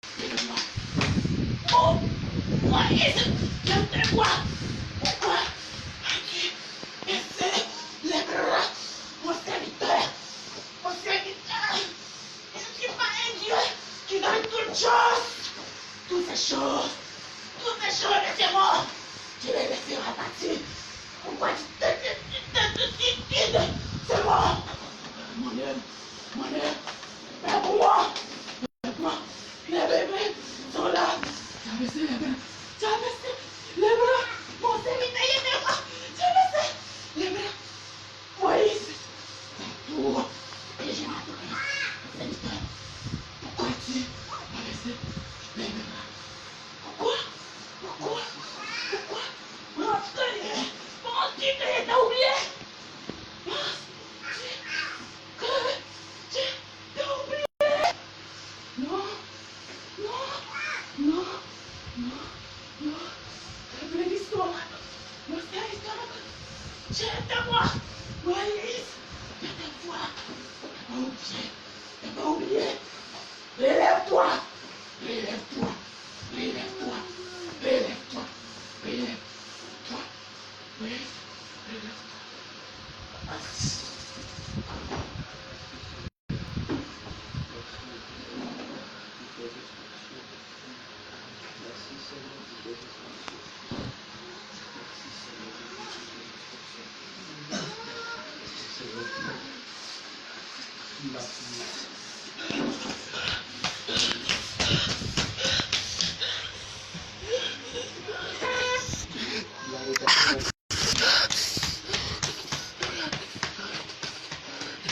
excusez-moi. Oh, Moïse, je te vois. Pourquoi as-tu Dieu te voit. Moïse, Dieu te voit. Oh Dieu, tu n'as pas oublié. Relève-toi. Relève-toi. Relève-toi. Relève-toi. Relève-toi. Relève-toi.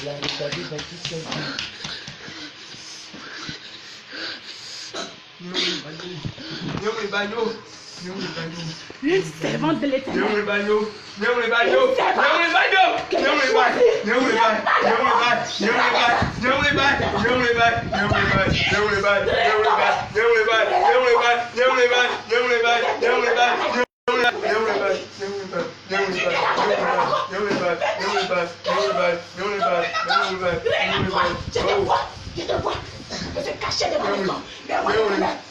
Il a regardé dans tout son
Une servante de l'Éternel. Je te vois. Je te cacher devant les gens. Mais moi, non, lève-toi.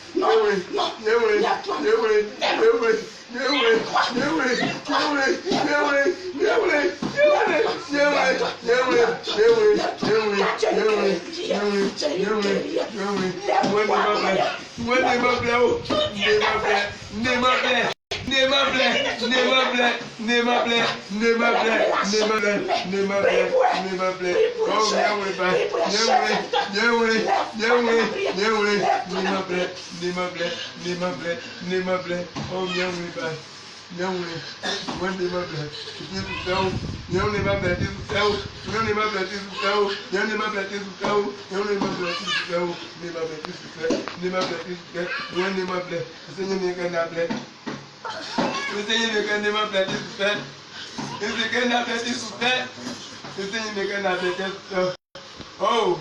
Oh,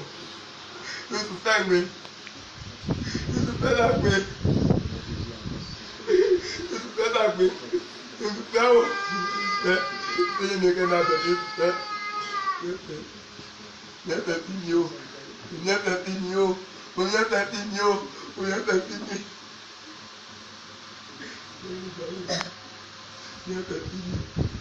this is thank me. This is better me. This is better me. This is better. This is making that better. Never been you. Never been you. Never been you. Never been me. Never been you.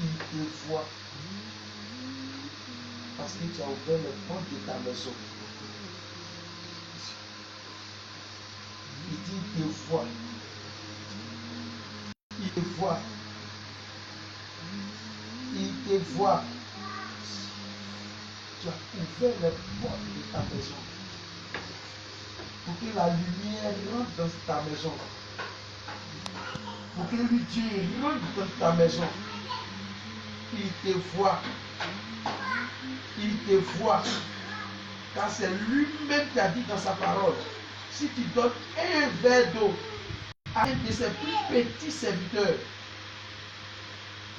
Il te voit parce que tu as ouvert les portes de ta maison. Il dit il te voit. Il te voit. Il te voit. Tu as ouvert les portes de ta maison pour que la lumière rentre dans ta maison. Pour que lui Dieu rentre dans ta maison. Il te voit. Il te voit. Car c'est lui-même qui a dit dans sa parole. Si tu donnes un verre d'eau à un de ses plus petits serviteurs,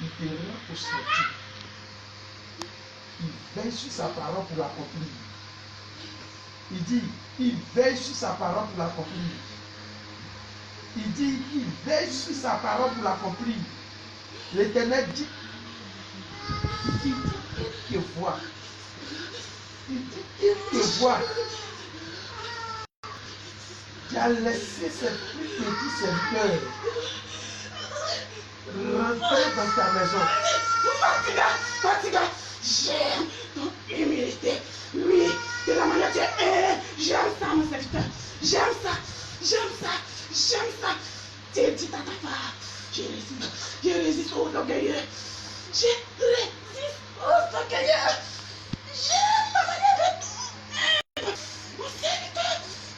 il te rend au sorti. Il veille sur sa parole pour l'accomplir. Il dit, il veille sur sa parole pour l'accomplir. Il dit, il veille sur sa parole pour l'accomplir. L'Éternel dit, il dit qu'il te voit. Il dit qu'il te voit. Tu as laissé ses plus petits serviteurs rentrer dans ta maison.
Fatiga, j'aime ton humilité. Oui, de la manière que tu es, j'aime ça, mon serviteur. J'aime ça. J'aime ça. J'aime ça. Dis à ta part. Je résiste aux orgueilleux. Je résiste aux orgueilleux. J'aime ma manière de tout. Mon serviteur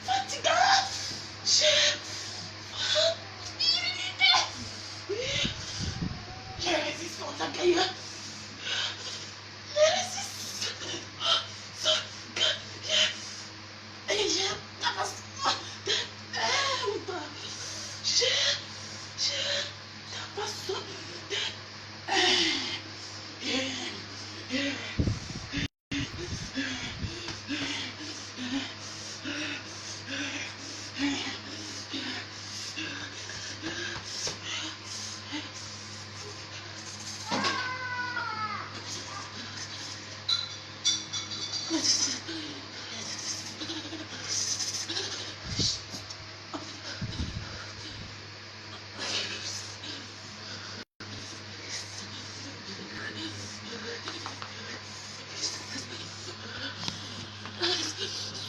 fatigant. J'aime l'humilité. Je résiste aux orgueilleux. Je résiste aux orgueilleux. Et j'aime ta façon d'être. J'aime ta façon d'être.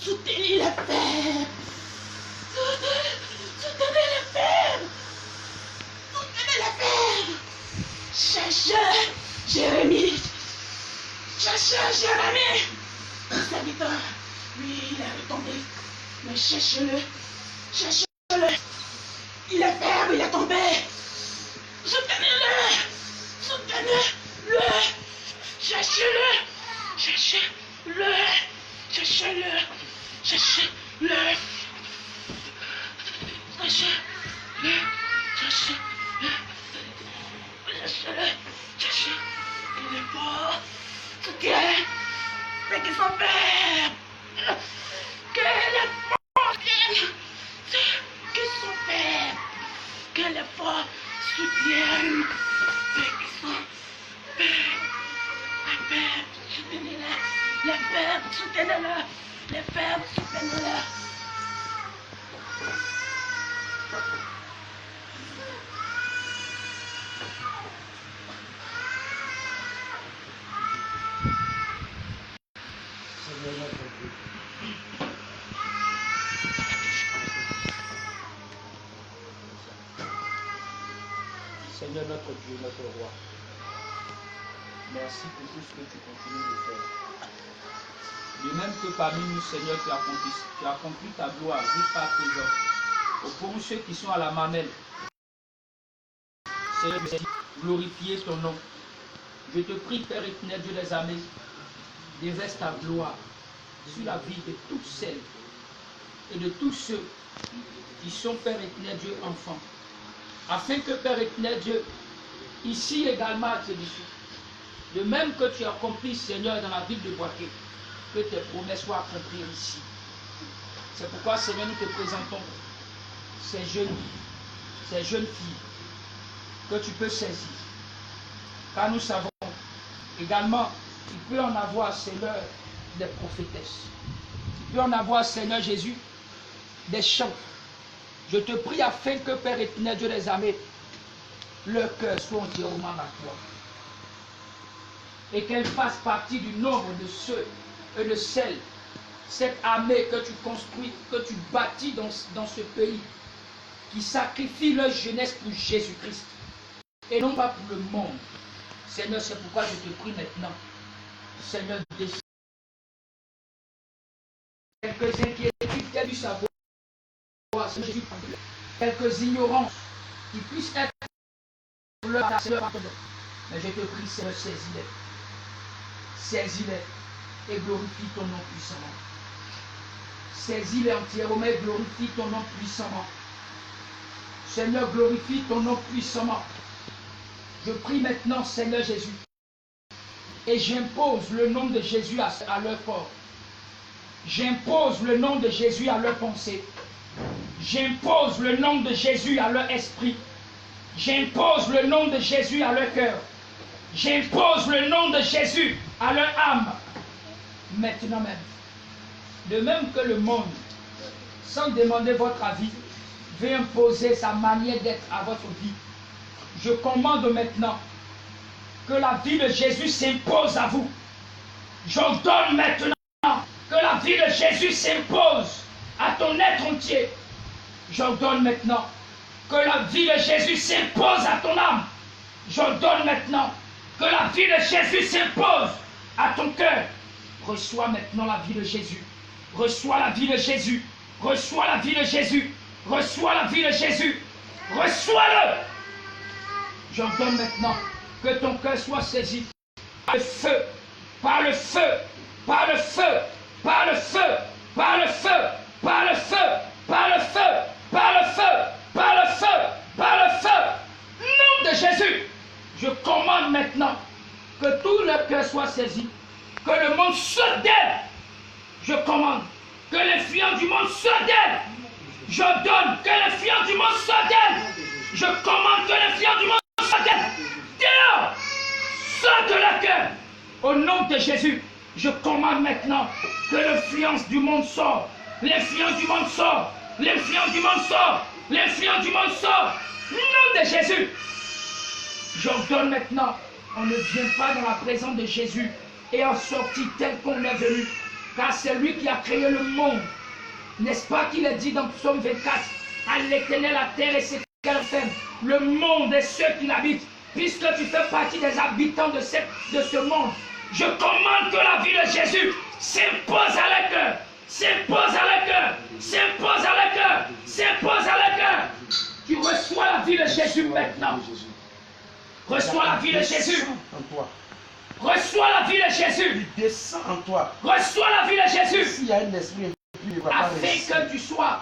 Soutenez la faible. Soutenez la faible. Soutenez la faible. Cherchez Jérémie. Cherchez Jérémie. Le serviteur, lui, il est retombé. Mais cherchez-le. Cherchez-le. Il est faible, il est tombé. Soutenez-le. Soutenez-le. Cherchez-le. Cherchez-le. Cherchez-le. Cherchez-le. Cherchez-le. Cherchez-le. Cherchez-le. Cherchez. Il est fort. Soutiens. Ceux qui sont faibles. Que les forts viennent. Ceux qui sont faibles. Que les forts soutiennent. Ceux qui sont faibles. Les faibles, soutenez-les. Les faibles, soutenez-les. Les faibles, soutenez-les.
Seigneur notre Dieu. Seigneur notre Dieu, notre roi. Merci pour tout ce que tu continues de faire. De même que parmi nous, Seigneur, tu accomplis ta gloire jusqu'à présent. Pour ceux qui sont à la mamelle, Seigneur, je dis, glorifier ton nom. Je te prie, Père éternel, Dieu des armées, déverse ta gloire sur la vie de toutes celles et de tous ceux qui sont, Père éternel, Dieu, enfants. Afin que, Père éternel, Dieu, ici également à Tébissou, de même que tu accomplis, Seigneur, dans la ville de Boaké, que tes promesses soient accomplies ici. C'est pourquoi, Seigneur, nous te présentons ces jeunes filles que tu peux saisir. Car nous savons également qu'il peut en avoir, Seigneur, des prophétesses. Il peut en avoir, Seigneur Jésus, des chants. Je te prie afin que, Père éternel, Dieu des armées, leur cœur soit entièrement à toi. Et qu'elles fassent partie du nombre de ceux et de celles, cette armée que tu construis, que tu bâtis dans ce pays, qui sacrifient leur jeunesse pour Jésus-Christ, et non pas pour le monde. Seigneur, c'est pourquoi je te prie maintenant, Seigneur, descends. Quelques inquiétudes qu'elles puissent avoir, Jésus, quelques ignorances qui puissent être leur Seigneur, mais je te prie, Seigneur, saisis-les. Saisis-les et glorifie ton nom puissamment. Saisis-les entièrement et glorifie ton nom puissamment. Seigneur, glorifie ton nom puissamment. Je prie maintenant, Seigneur Jésus, et j'impose le nom de Jésus à leur corps. J'impose le nom de Jésus à leur pensée. J'impose le nom de Jésus à leur esprit. J'impose le nom de Jésus à leur cœur. J'impose le nom de Jésus à leur âme. Maintenant même. De même que le monde, sans demander votre avis, veut imposer sa manière d'être à votre vie. Je commande maintenant que la vie de Jésus s'impose à vous. J'ordonne maintenant que la vie de Jésus s'impose à ton être entier.
J'ordonne maintenant que la vie de Jésus s'impose à ton âme. J'ordonne maintenant que la vie de Jésus s'impose à ton cœur. Reçois maintenant la vie de Jésus. Reçois la vie de Jésus. Reçois la vie de Jésus. Reçois la vie de Jésus. Reçois-le. J'ordonne maintenant que ton cœur soit saisi par le feu, par le feu, par le feu, par le feu, par le feu, par le feu, par le feu, par le feu, par le feu, par le feu. Nom de Jésus, je commande maintenant que tout le cœur soit saisi, que le monde saute d'elle. Je commande que l'influence du monde saute d'elle. J'ordonne que l'influence du monde saute d'elle. Je commande que l'influence du monde saute d'elle. Dehors, saute le cœur. Au nom de Jésus, je commande maintenant que l'influence du monde sort. L'influence du monde sort. L'influence du monde sort. L'influence du monde sort. Nom de Jésus. J'ordonne maintenant, on ne vient pas dans la présence de Jésus et en sortit tel qu'on est venu. Car c'est lui qui a créé le monde. N'est-ce pas qu'il est dit dans Psaume 24, à l'Éternel la terre et ses qu'elle fait, le monde et ceux qui l'habitent, puisque tu fais partie des habitants de ce monde. Je commande que la vie de Jésus s'impose à leur cœur, s'impose à leur cœur, s'impose à leur cœur, s'impose à leur cœur. Tu reçois la vie de Jésus maintenant. Reçois la vie de Jésus. Reçois la vie de Jésus.
Il descend en toi.
Reçois la vie de Jésus.
S'il y a un esprit impur, il va pas
Afin
résister.
que tu sois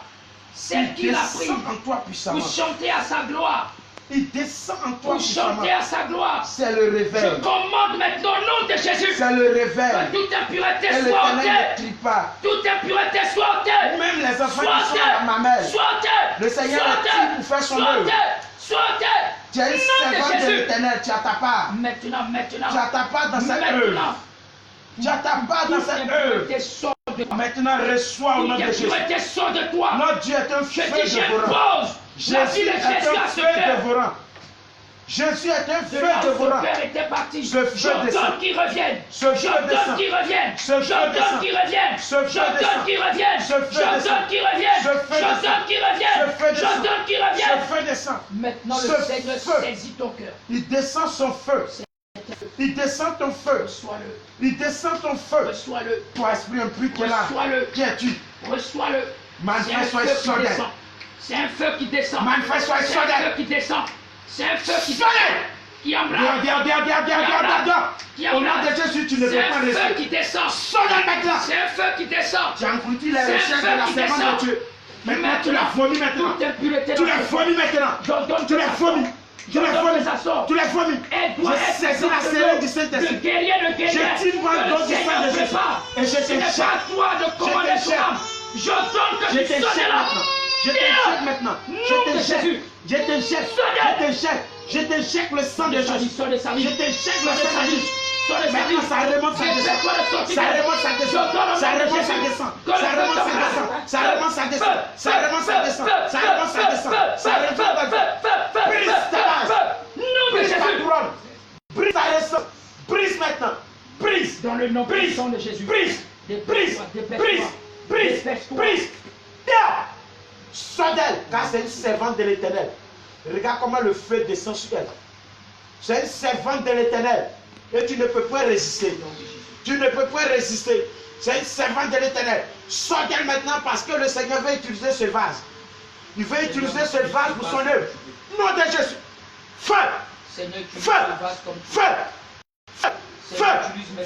celle qui l'a pris
en toi puissamment.
pour chanter à sa gloire.
Il descend en toi
Pour
puissamment.
chanter à sa gloire.
C'est le réveil.
Je commande maintenant au nom de Jésus
C'est le réveil.
que toute impureté
Et
soit
l'Éternel ne
ôtée.
crie pas.
Toute impureté soit ôtée.
Même les enfants
Soit
qui sont à la mamelle.
ôtée. Soit ôtée.
Le Seigneur
Soit
les tire
ôtée.
pour faire son
Soit
œuvre.
ôtée. Soit ôtée.
Tu es une
Nom de
servante de
Jésus.
l'Éternel. Tu as ta part.
Maintenant.
Tu as ta part dans cette œuvre.
Maintenant.
Tu as ta part dans
Toute
cette œuvre.
impureté sort de toi.
Maintenant, reçois au nom
Toute
de Jésus.
impureté sort de toi.
Notre Dieu est un
Je
feu
dis,
dévorant.
j'impose la vie
Jésus
de
est
Jésus
un
à ce
feu
cœur.
dévorant. Jésus est un
De
feu
là où
dévorant.
ce père était parti,
Ce feu
j'ordonne
descend.
qu'il revienne.
Ce feu
J'ordonne
descend.
qu'il revienne.
Ce feu
J'ordonne
descend.
qu'il revienne.
Ce feu
J'ordonne
descend.
qu'il revienne.
Ce feu
J'ordonne
descend.
qu'il revienne.
Ce feu
J'ordonne
descend.
qu'il
Ce
revienne.
feu descend.
J'ordonne qu'il
Ce
revienne.
feu descend.
Maintenant
Ce
le Seigneur
feu.
saisit ton cœur.
Il descend son feu. Il descend ton feu.
Reçois-le.
Il descend ton feu.
Reçois-le.
Toi, esprit impur qui est là.
Reçois-le.
Qui es-tu?
Reçois-le. C'est un
Manifeste-toi
feu qui
soldat.
descend. C'est un feu qui descend.
Manifeste-toi
C'est un
soldat.
feu qui descend. C'est un feu qui
Soldat.
descend. Qui embrasse.
Au nom de Jésus, tu ne peux
C'est
pas
un feu
rester.
qui descend.
Soldat maintenant.
C'est un feu qui descend.
Tu as englouti les
C'est un
recherches de
feu
la
qui
servante
descend.
de Dieu. Maintenant, tu l'as vomi maintenant.
Toute impureté
Tu
dans
l'as
ce
vomi maintenant.
J'ordonne
Tu
que
l'as
ça
vomi.
sorte.
Tu l'as
J'ordonne
vomi.
que ça sorte.
Tu l'as vomi.
Elle doit
Je
être
saisis la
sorte de
cellule
l'eau.
du Saint-Esprit.
Le guerrier,
Je tire moi
que
dans
le
du sang
Seigneur
de Jésus.
prépare.
Et je
Ce n'est
t'échappe.
pas à toi de commander
Je
ton âme. J'ordonne que
Je
tu sortes
t'échappe
de là.
maintenant. Je t'échappe maintenant.
Nom
Je
de
t'échappe.
Jésus.
Je t'échappe. Je t'échappe. Je t'échappe le sang de Jésus.
Sors de sa vie.
Je t'échappe
Sors
le
de
sang
sa
de
vie.
Jésus.
Sors de sa vie.
Maintenant, ça remonte, ça descend. Ça remonte, ça descend. Ça remonte, ça descend. Ça remonte, ça descend. Ça remonte, ça descend. Ça remonte, ça descend. Ça remonte, ça descend. Ça remonte, ça descend. Brise ta base.
Nom de
Brise ta
Jésus.
couronne. Brise ta ressort. Brise maintenant. Brise.
Dans le nom
Brise.
puissant de Jésus.
Brise. Brise.
Dépêche-toi.
Brise. Brise.
Dépêche-toi.
Brise. Tiens. Sors d'elle, car c'est une servante de l'Éternel. Regarde comment le feu descend sur elle. C'est une servante de l'Éternel. Et tu ne peux pas résister. Tu ne peux pas résister. C'est une servante de l'Éternel. Sors d'elle maintenant parce que le Seigneur veut utiliser ce vase. Il veut utiliser ce vase pour son œuvre. Nom de Jésus. Feu.
Seigneur, tu
Feu.
le vases comme tu
Feu. Feu. Feu.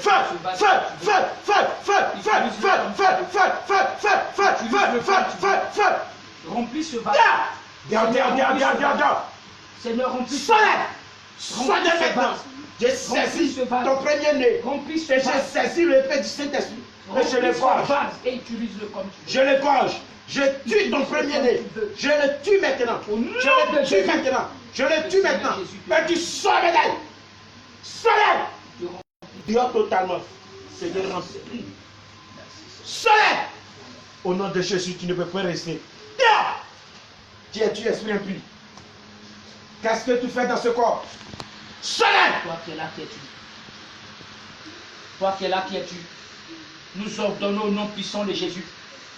Feu. Feu. Feu. Feu. Feu. Feu. Feu. Feu. Feu. Feu. Feu. Feu. Feu. Feu. Feu. Feu.
remplis ce vase. Seigneur, remplis ce
Soleil.
vase.
Soleil maintenant. J'ai saisi ton premier-né.
Remplis ce
Et j'ai
vase.
saisi l'épée du Saint-Esprit. Et je le
Remplis ce
gorge.
vase et utilise-le comme tu
Je le gorge. Je tue ton premier-né. Je le tue maintenant. Je le tue maintenant. Je le tue maintenant. Et tu sors de là. Soleil.
veux.
Dehors totalement. Seigneur, remplis. Soleil. Au nom de Jésus, tu ne peux pas rester. Dehors. Tu es esprit impur. Qu'est-ce que tu fais dans ce corps? Soleil.
Toi qui es là, qui es-tu? Toi qui es là, qui es-tu? Nous ordonnons au nom puissant de Jésus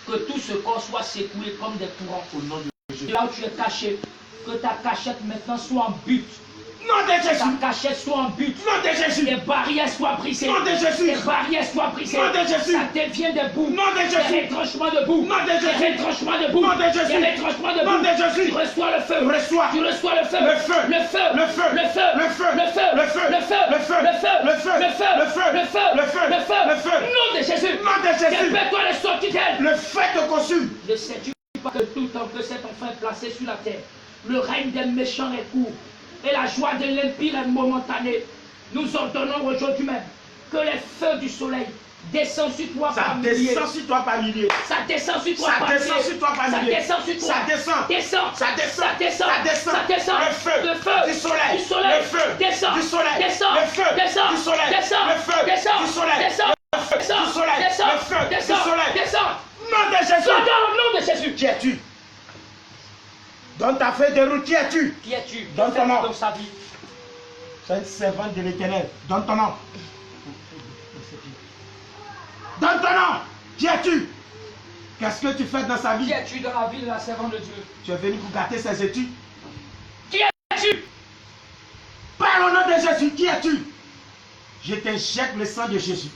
que tout ce corps soit secoué comme des courants au nom de Là où tu es caché, que ta cachette maintenant soit en but.
Nom de Jésus.
Ta cachette soit en but.
Nom de Jésus.
Les barrières soient brisées.
Nom de Jésus.
Les barrières soient brisées.
Nom de Jésus.
Ça devient des bouts.
Nom de Jésus.
Des retranchements de boue.
Nom de Jésus.
Des retranchements de boue.
Nom de Jésus.
Des retranchements de
Nom
boue.
de Jésus.
Tu reçois le feu.
Reçois.
Tu reçois le feu.
Le feu.
Le feu.
Le feu.
Le feu.
Le feu.
Le feu.
Le feu.
Le feu.
Le feu.
Le feu.
Le feu.
Le feu.
Le feu.
Le feu.
Le feu.
Le feu.
Le feu.
Nom de Jésus.
Nom de Jésus.
Dépêche-toi de sortir d'elle.
Le feu te consume.
Ne sais-tu pas que tout temps que cet enfant est placé sur la terre, le règne des méchants est court et la joie de l'impie est momentanée. Nous ordonnons aujourd'hui même que les feux du soleil descendent sur toi
Ça
par milliers.
descend sur toi par milliers.
Ça descend sur toi
Ça
par
descend
milliers.
sur toi par
Ça
milliers.
descend sur toi.
Ça descend.
Descend.
Ça descend.
Ça descend.
Ça descend.
Ça descend.
Le feu.
Le feu.
Du soleil.
Du soleil.
Le feu.
Descend.
Du soleil.
Descend.
Le feu.
Descend.
Du soleil.
Descend.
Le feu.
Descend.
Du soleil.
Descend.
Le feu.
Descend.
Du soleil.
Descend.
Le feu. Du
Descend.
soleil.
Descend.
Nom de Jésus.
Sois dans le nom de Jésus.
Qui es-tu? Donne ta feuille de route. Qui es-tu?
Qui es-tu?
Donne ton nom.
Dans sa vie.
Tu es une servante de l'Éternel. Donne ton nom. Donne ton nom. Qui es-tu? Qu'est-ce que tu fais dans sa
Qui
vie?
es-tu dans la vie de la servante de Dieu?
Tu es venu pour gâter ses études.
Qui es-tu?
Parle au nom de Jésus. Qui es-tu? Je t'injecte le sang de Jésus.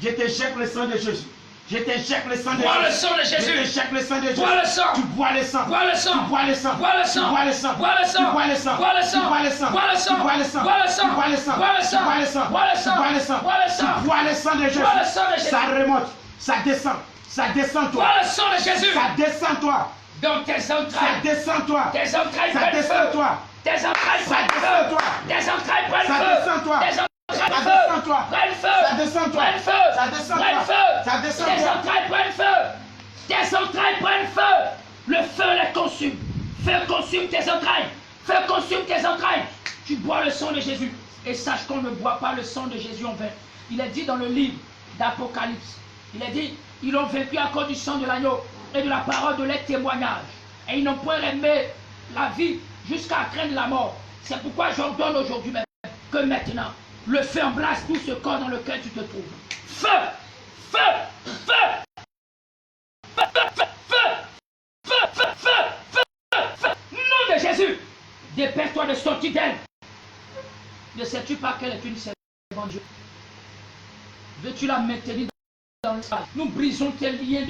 Je t'injecte le sang de Jésus. Je t'injecte le sang de
Bois le
Jésus.
sang de
Je
Jésus.
t'injecte le sang de Jésus.
Bois le sang.
Tu bois le sang.
Bois le sang.
Tu bois le sang.
Bois le
Tu
sang.
bois le sang.
Bois le sang.
Tu bois le sang.
Bois le
Tu
sang.
bois le sang.
Bois le sang.
Tu bois le sang.
Bois le sang.
Tu bois le sang.
Bois le
Tu
sang.
bois le sang.
Bois le sang.
Tu bois le sang.
Bois le sang.
Tu bois le sang de Jésus.
Bois le sang de Jésus.
Ça remonte. Ça descend. Ça descend toi.
Bois le sang de Jésus.
Ça descend toi.
Dans tes
Ça
entrailles.
descend toi.
Tes entrailles
Ça
prennent
descend
feu.
toi.
Tes entrailles
Ça
prennent
descend
feu.
toi.
Tes entrailles prennent
Ça
feu.
descend toi.
Tes entrailles
Ça
prennent
descend
feu.
toi.
Prennent feu.
Ça descend toi.
Prennent feu.
Ça descend
Prennent
toi.
feu.
Ça descend
Tes
toi.
entrailles prennent feu. Tes entrailles prennent feu. Le feu les consume. Feu consume tes entrailles. Feu consume tes entrailles. Tu bois le sang de Jésus. Et sache qu'on ne boit pas le sang de Jésus en vain. Il est dit dans le livre d'Apocalypse. Il est dit, ils ont vaincu à cause du sang de l'agneau et de la parole de leurs témoignages. Et ils n'ont point aimé la vie jusqu'à craindre la mort. C'est pourquoi j'ordonne aujourd'hui même que maintenant, le feu embrasse tout ce corps dans lequel tu te trouves. Feu! Feu! Feu! Feu! Feu! Feu! Feu! Feu! Feu! Feu! Nom de Jésus! Dépêche-toi de sortir d'elle. Ne sais-tu pas qu'elle est une servante de Dieu? Veux-tu la maintenir dans le sable? Nous brisons tes liens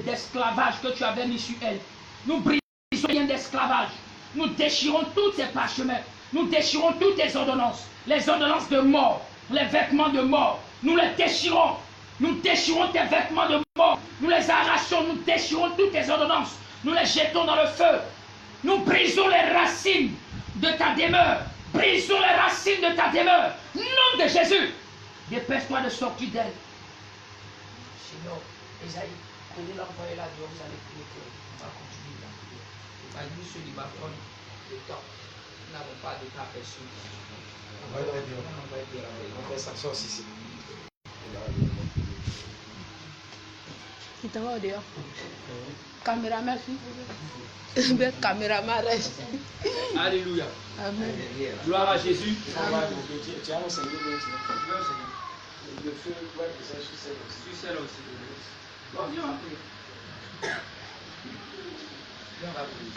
d'esclavage que tu avais mis sur elle. Nous brisons les liens d'esclavage. Nous déchirons tous tes parchemins. Nous déchirons toutes tes ordonnances. Les ordonnances de mort, les vêtements de mort. Nous les déchirons. Nous déchirons tes vêtements de mort. Nous les arrachons. Nous déchirons toutes tes ordonnances. Nous les jetons dans le feu. Nous brisons les racines de ta demeure. Brisons les racines de ta demeure. Nom de Jésus. Dépêche-toi de sortir d'elle. Sinon, Esaïe, prenez l'envoyer là dehors, vous allez prier pour elle. On va continuer la prière. Il va nous se va prendre le temps. Nous n'avons pas de cas perçu.
On va faire ça ici.
Il t'en va dehors. Caméraman, caméraman reste.
Alléluia.
Amen.
Gloire à Jésus.
Tu as enseigné le feu, ouais, ça, je sais aussi.
Tu sais là aussi. Bon, viens, on va prier. Viens, on va prier.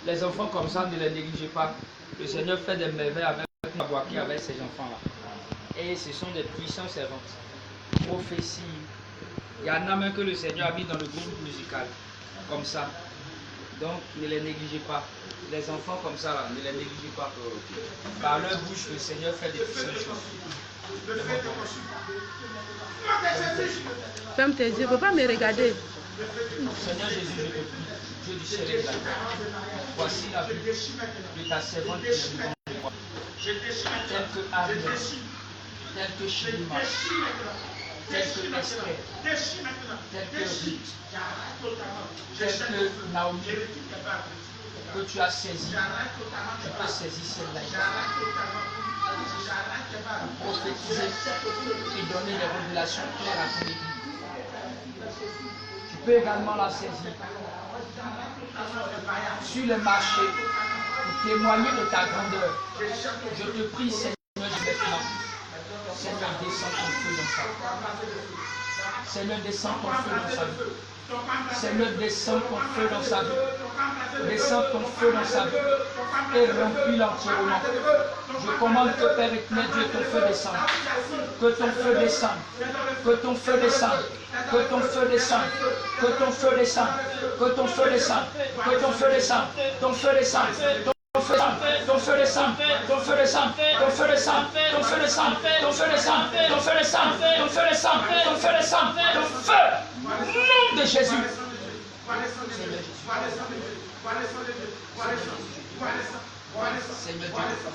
Les enfants comme ça, ne les négligez pas. Le Seigneur fait des merveilles avec Aboaki, avec ces enfants-là. Et ce sont des puissants servantes. Prophétie. Il y en a même que le Seigneur a mis dans le groupe musical. Comme ça. Donc, ne les négligez pas. Les enfants comme ça, là, ne les négligez pas. Par leur bouche, le Seigneur fait des puissantes choses.
Ferme tes yeux, il ne faut pas me regarder.
Seigneur Jésus, je te prie, Dieu du ciel et de la terre. Voici la vie de ta servante qui est devant moi. Tel que Abel, tel que Chilima, tel que Esther, tel que Ruth, tel que Naomi, que tu as saisi, tu peux saisir celle-là. Prophétiser et donner les révélations claires à ton église. Tu peux également la saisir sur le marché pour témoigner de ta grandeur. Je te prie, Seigneur, maintenant. Seigneur, descends ton feu dans sa vie. Seigneur, descends ton feu dans sa vie. Seigneur, descends ton feu dans sa vie. Descends ton feu dans sa vie et remplis l'entièrement. Je commande que Père éternel Dieu, ton feu descende. Que ton feu descende. Que ton feu descende. Que ton feu descende. Que ton feu descende. Que ton feu descende. Que ton feu descende. Ton feu descende. Ton feu descend, ton feu descend, ton feu descend, ton feu descend, ton feu descend, ton feu descend, ton feu descend, ton feu descend, ton feu, nom de Jésus. Seigneur Dieu,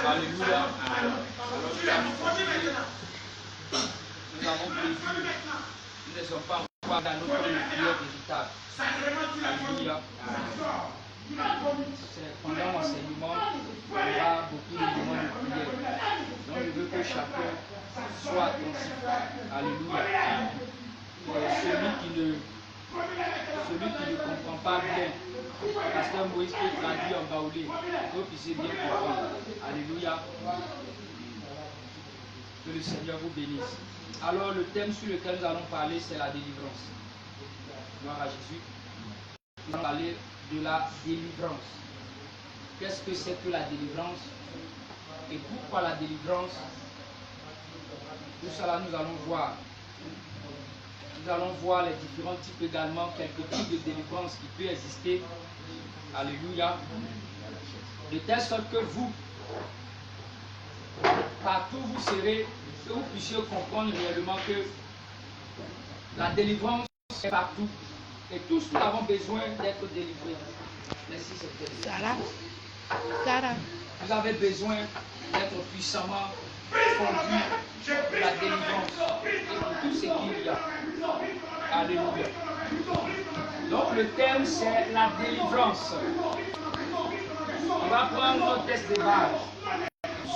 Alléluia. Nous avons pris, nous ne sommes pas encore dans notre prière véritable. Alléluia. Pendant l'enseignement, il y aura beaucoup de moments de prière. Donc je veux que chacun soit attentif. Alléluia. Celui qui ne comprend pas bien, Pasteur Moïse peut traduire en baoulé, que vous puissiez bien comprendre. Alléluia. Que le Seigneur vous bénisse. Alors le thème sur lequel nous allons parler, c'est la délivrance. Gloire à Jésus. Nous allons parler de la délivrance. Qu'est-ce que c'est que la délivrance? Et pourquoi la délivrance? Tout cela nous allons voir. Nous allons voir les différents types également, quelques types de délivrance qui peuvent exister. Alléluia. De telle sorte que vous, partout où vous serez, que vous puissiez comprendre réellement que la délivrance est partout. Et tous nous avons besoin d'être délivrés. Merci, c'est Sarah. Vous avez besoin d'être puissamment conduit pour la délivrance et pour tout ce qu'il y a. Alléluia. Donc le thème c'est la délivrance. On va prendre notre texte de base.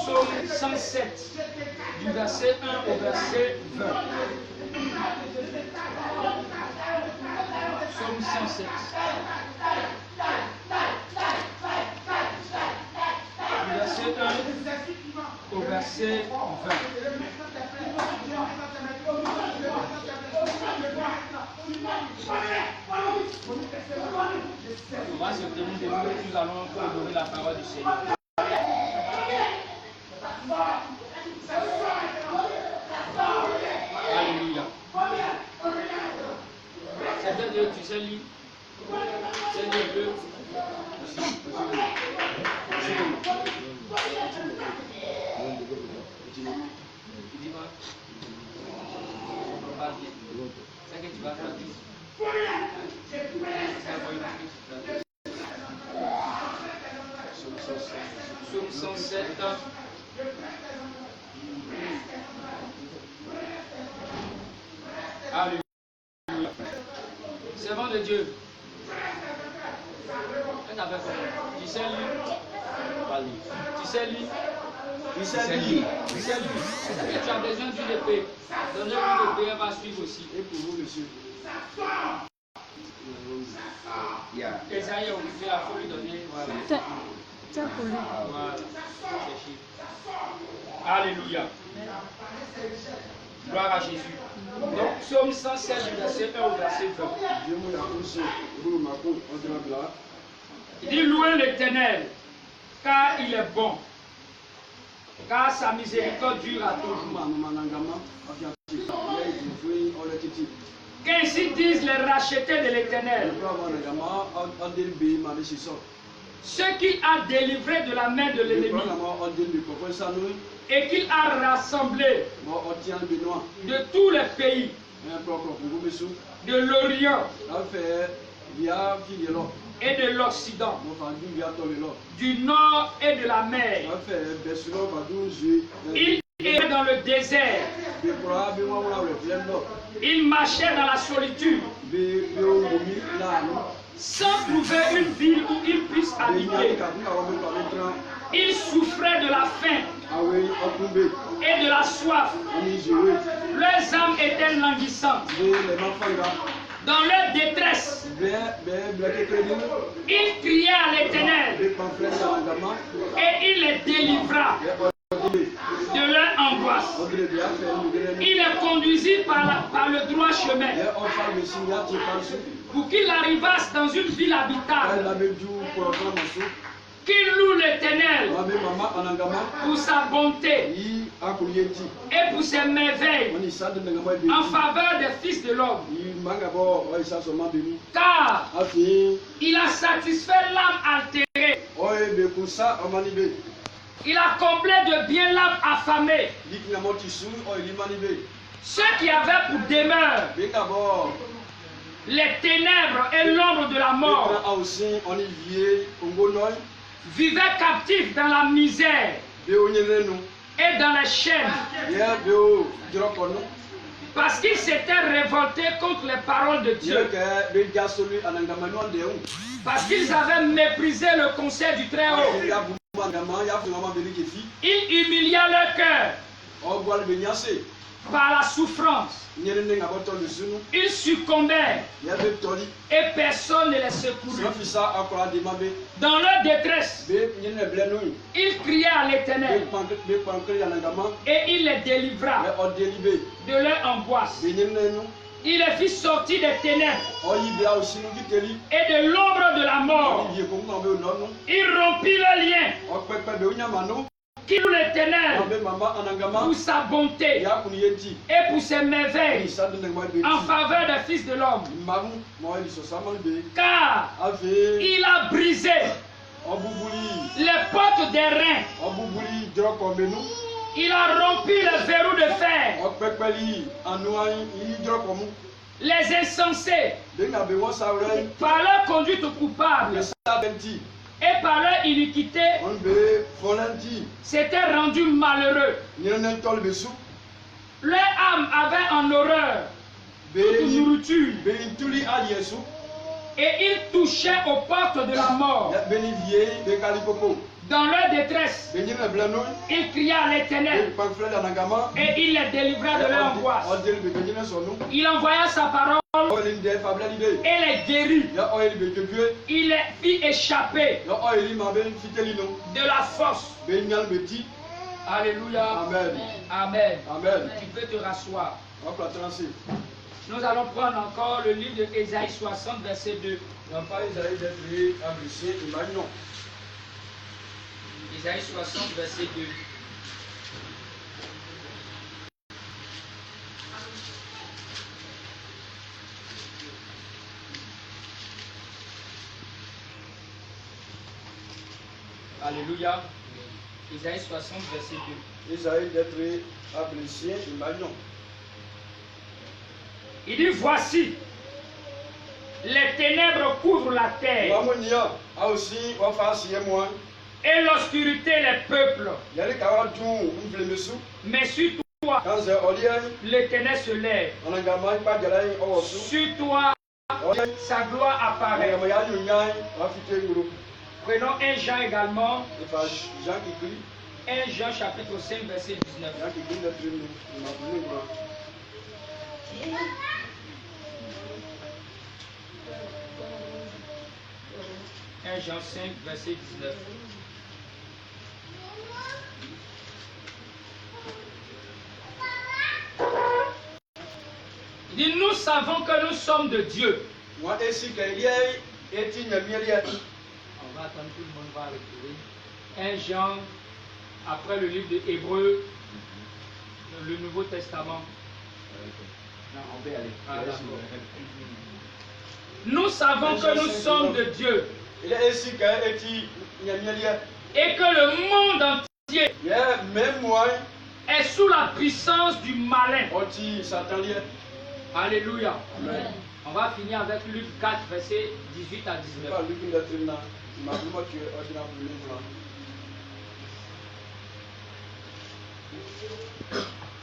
Psaume 107, du verset 1 au verset 20. Psaume 107. Du verset 1 au verset 20. On va se tenir debout et nous allons adorer la parole du Seigneur. Alléluia. C'est Dieu, tu sais lire. C'est Dieu. C'est que tu vas faire. Psaume 107. Alléluia. Servant de Dieu. Tu sais lire. Tu sais lire. Tu sais lire. Tu sais lire. Tu as besoin d'une épée. Donnez-lui l'épée, elle va suivre aussi. Et pour vous, monsieur. Esaïe a occupé, il faut lui donner. Voilà. Alléluia. Gloire à Jésus. Donc, psaume 107, verset 1 au verset 20. Il dit louez l'Éternel, car il est bon, car sa miséricorde dure à toujours. Qu'ainsi disent les rachetés de l'Éternel, ceux qu'il a délivrés de la main de l'ennemi et qu'il a rassemblés de tous les pays, de l'Orient et de l'Occident, du Nord et de la mer. Il est dans le désert Il marchait dans la solitude, sans trouver une ville où il puisse habiter. Il souffrait de la faim et de la soif. Leurs âmes étaient languissantes. Dans leur détresse, il criait à l'Éternel et il les délivra de leur angoisse. Il les conduisit par le droit chemin pour qu'ils arrivassent dans une ville habitable. Qu'il loue l'Éternel pour sa bonté et pour ses merveilles en faveur des fils de l'homme. Car il a satisfait l'âme altérée. Il a comblé de bien l'âme affamée. Ceux qui avaient pour demeure les ténèbres et l'ombre de la mort vivaient captifs dans la misère et dans les chaînes, parce qu'ils s'étaient révoltés contre les paroles de Dieu, parce qu'ils avaient méprisé le conseil du Très-Haut. Il humilia leur cœur par la souffrance. Ils succombaient et personne ne les secourait. Dans leur détresse, ils criaient à l'Éternel et il les délivra de leur angoisse. Il les fit sortir des ténèbres et de l'ombre de la mort. Il rompit le lien. Qu'il loue l'Éternel pour sa bonté et pour ses merveilles en faveur des fils de l'homme. Car il a brisé les portes des reins. Il a rompu les verrous de fer. Les insensés, par leur conduite coupable et par leur iniquité, s'étaient rendus malheureux. Leur âme avait en horreur toute nourriture et ils touchaient aux portes de la mort. Dans leur détresse, ils criaient à l'Éternel et il les délivra de leur angoisse. Il envoya sa parole et les guérit. Il les fit échapper de la force. Alléluia. Amen. Tu peux te rasseoir. Nous allons prendre encore le livre de Ésaïe 60, verset 2. Ésaïe 60, verset 2. Alléluia. Ésaïe 60, verset 2. Il dit, voici, les ténèbres couvrent la terre et l'obscurité les peuples. Mais sur toi, l'Éternel se lève. Sur toi, sa gloire apparaît. Prenons 1 Jean également. 1 Jean chapitre 5, verset 19. 1 Jean 5, verset 19. Il dit, nous savons que nous sommes de Dieu. On va attendre, tout le monde va retrouver. 1 Jean, après le livre de Hébreux, le Nouveau Testament. Non, on va aller. Ah, nous savons que nous sommes de Dieu. Et que le monde entier est sous la puissance du malin. Alléluia. Amen. On va finir avec Luc 4, verset 18 à 19.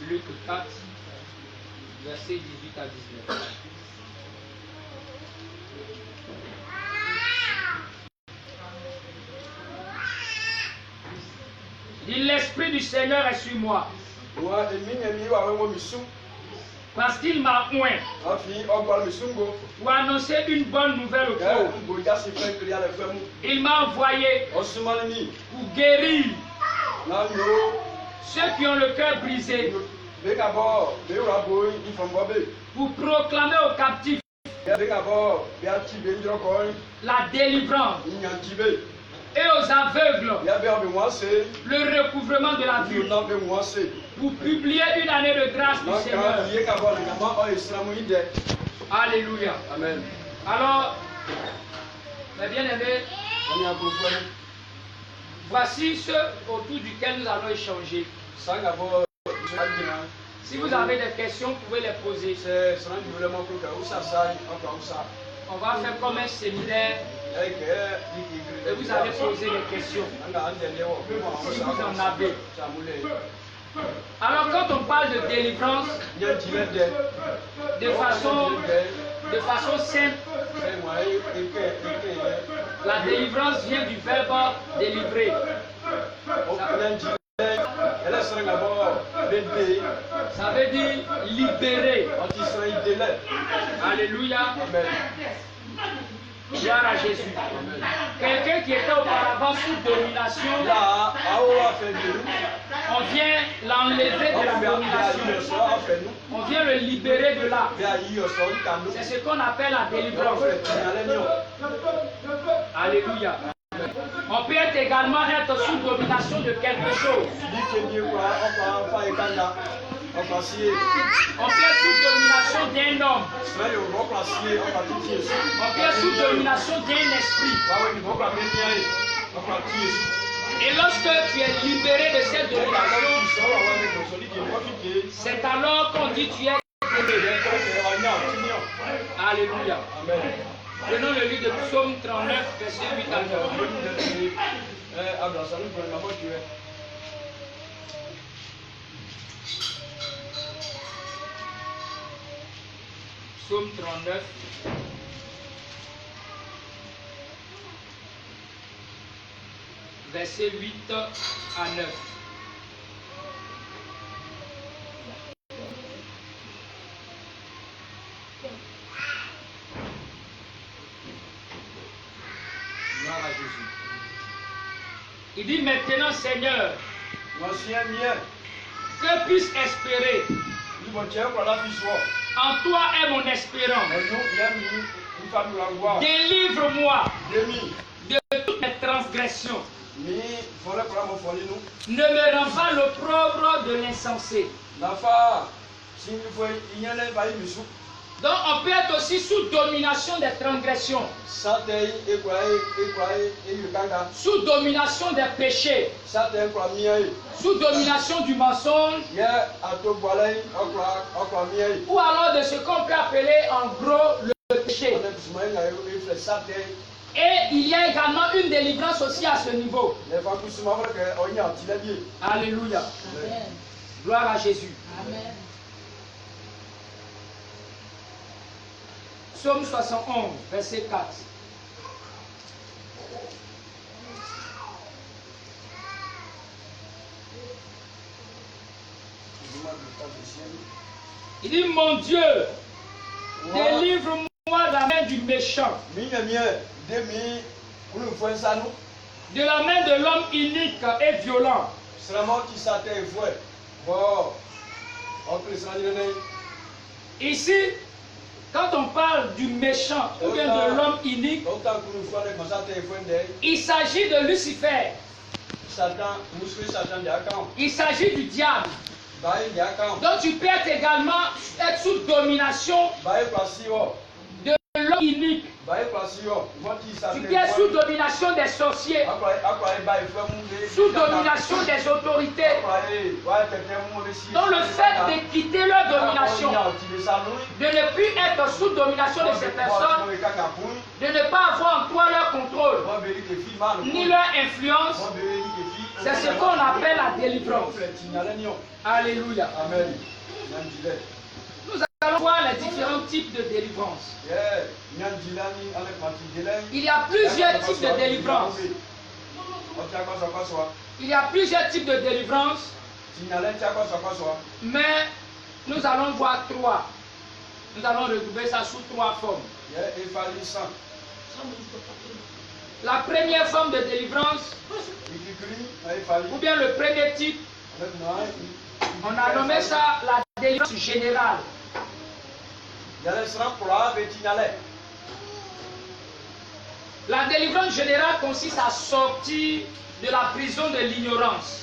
Luc 4, versets 18 à 19. Il dit, l'Esprit du Seigneur est sur moi, parce qu'il m'a oint pour annoncer une bonne nouvelle aux pauvres. Il m'a envoyé pour guérir ceux qui ont le cœur brisé, pour proclamer aux captifs la délivrance et aux aveugles le recouvrement de la vue, pour publier une année de grâce du Seigneur. Alléluia.
Amen.
Alors, mes bien-aimés, voici ce autour duquel nous allons échanger. Si vous avez des questions, vous pouvez les poser. On va faire comme un séminaire et vous allez poser des questions si vous en avez. Alors quand on parle de délivrance, de façon simple, la délivrance vient du verbe délivrer. Ça veut dire libérer. Alléluia. Gloire à Jésus. Quelqu'un qui était auparavant sous domination, on vient l'enlever de la domination. On vient le libérer de là. C'est ce qu'on appelle la délivrance. Alléluia. On peut également être sous domination de quelque chose. On peut être sous domination d'un homme. On peut être sous domination d'un esprit. Et lorsque tu es libéré de cette domination, c'est alors qu'on dit tu es libéré. Alléluia. Prenons le livre de Psaume 39, verset 8 à 9. Psaume 39, verset 8 à 9. Gloire à Jésus. Il dit maintenant, Seigneur, que puisse espérer. En toi est mon espérance. Délivre-moi de toutes mes transgressions. Ne me rends pas l'opprobre de l'insensé. Donc on peut être aussi sous domination des transgressions, sous domination des péchés, sous domination du mensonge, ou alors de ce qu'on peut appeler en gros le péché. Et il y a également une délivrance aussi à ce niveau. Alléluia. Amen. Gloire à Jésus. Amen. Psaume 71, verset 4. Il dit, mon Dieu, délivre-moi de la main du méchant, de la main de l'homme inique et violent. Ici, quand on parle du méchant ou bien de l'homme inique, il s'agit de Lucifer. Il s'agit du diable. Donc tu peux également être sous domination de l'homme inique. Tu peux être sous domination des sorciers, sous domination des autorités. Donc le fait de quitter leur domination, de ne plus être sous domination de ces personnes, de ne pas avoir en toi leur contrôle, ni leur influence, C'est ce qu'on appelle la délivrance. Alléluia.
Amen.
Nous allons voir les différents types de délivrance. Il y a plusieurs types de délivrance. Il y a plusieurs types de délivrance, mais nous allons voir trois. Nous allons regrouper ça sous trois formes. La première forme de délivrance, ou bien le premier type, on a nommé ça la délivrance générale. La délivrance générale consiste à sortir de la prison de l'ignorance.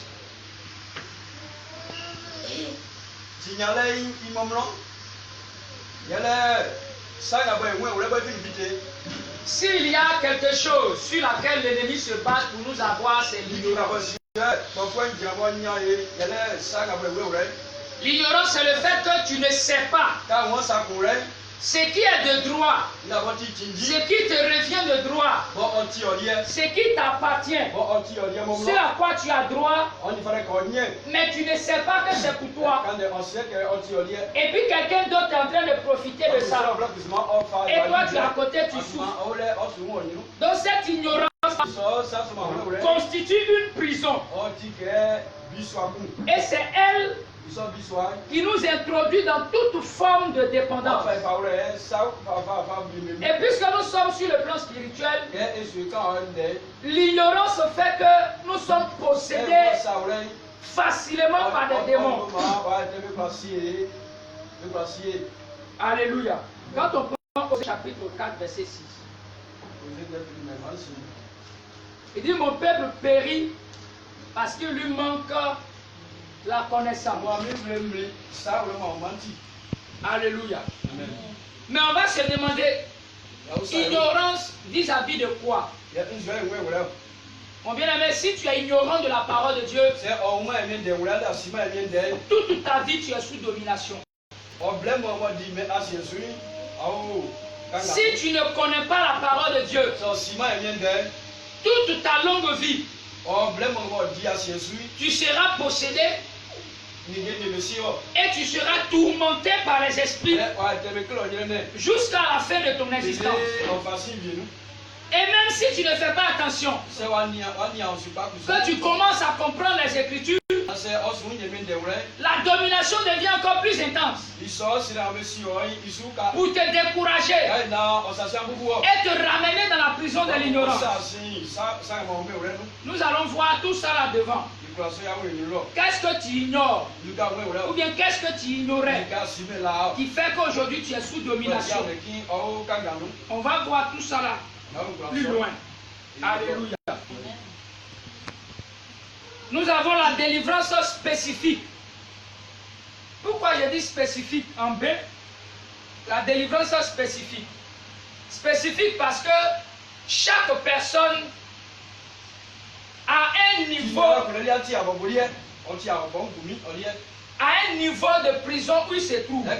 S'il y a quelque chose sur laquelle l'ennemi se base pour nous avoir, c'est l'ignorance. L'ignorance, c'est le fait que tu ne sais pas ce qui est de droit, ce qui te revient de droit, ce qui t'appartient, ce à quoi tu as droit, mais tu ne sais pas que c'est pour toi. Et puis quelqu'un d'autre est en train de profiter de ça. Et toi, tu es à côté, tu souffres. Donc cette ignorance constitue une prison. Et c'est elle qui nous introduit dans toute forme de dépendance. Et puisque nous sommes sur le plan spirituel, l'ignorance fait que nous sommes possédés facilement par des démons. Alléluia. Quand on prend au chapitre 4, verset 6, il dit: mon peuple périt parce qu'il lui manque la connaissance. Alléluia. Amen. Mais on va se demander, ignorance vis-à-vis de quoi? Mon bien-aimé, si tu es ignorant de la parole de Dieu, toute ta vie tu es sous domination. Si tu ne connais pas la parole de Dieu, toute ta longue vie, tu seras possédé et tu seras tourmenté par les esprits jusqu'à la fin de ton existence. Et même si tu ne fais pas attention, que tu commences à comprendre les Écritures, la domination devient encore plus intense pour te décourager et te ramener dans la prison de l'ignorance. Nous allons voir tout ça là devant. Qu'est-ce que tu ignores? Ou bien qu'est-ce que tu ignorais qui fait qu'aujourd'hui tu es sous domination? On va voir tout ça là plus loin. Alléluia. Nous avons la délivrance spécifique. Pourquoi je dis spécifique en B? La délivrance spécifique. Spécifique parce que chaque personne a un niveau de prison où il se trouve. Il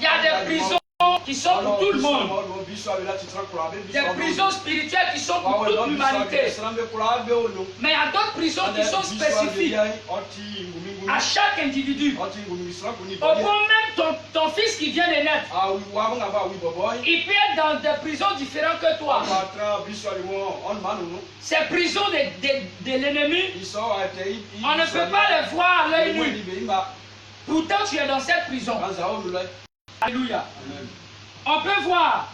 y a des prisons qui sont pour tout le monde. Des prisons spirituelles qui sont pour toute l'humanité. Mais il y a d'autres prisons qui sont spécifiques à chaque individu. Au point même ton fils qui vient de naître, il peut être dans des prisons différentes que toi. Ces prisons de l'ennemi, on ne peut pas les voir à l'œil nu. Pourtant tu es dans cette prison. Alléluia. On peut voir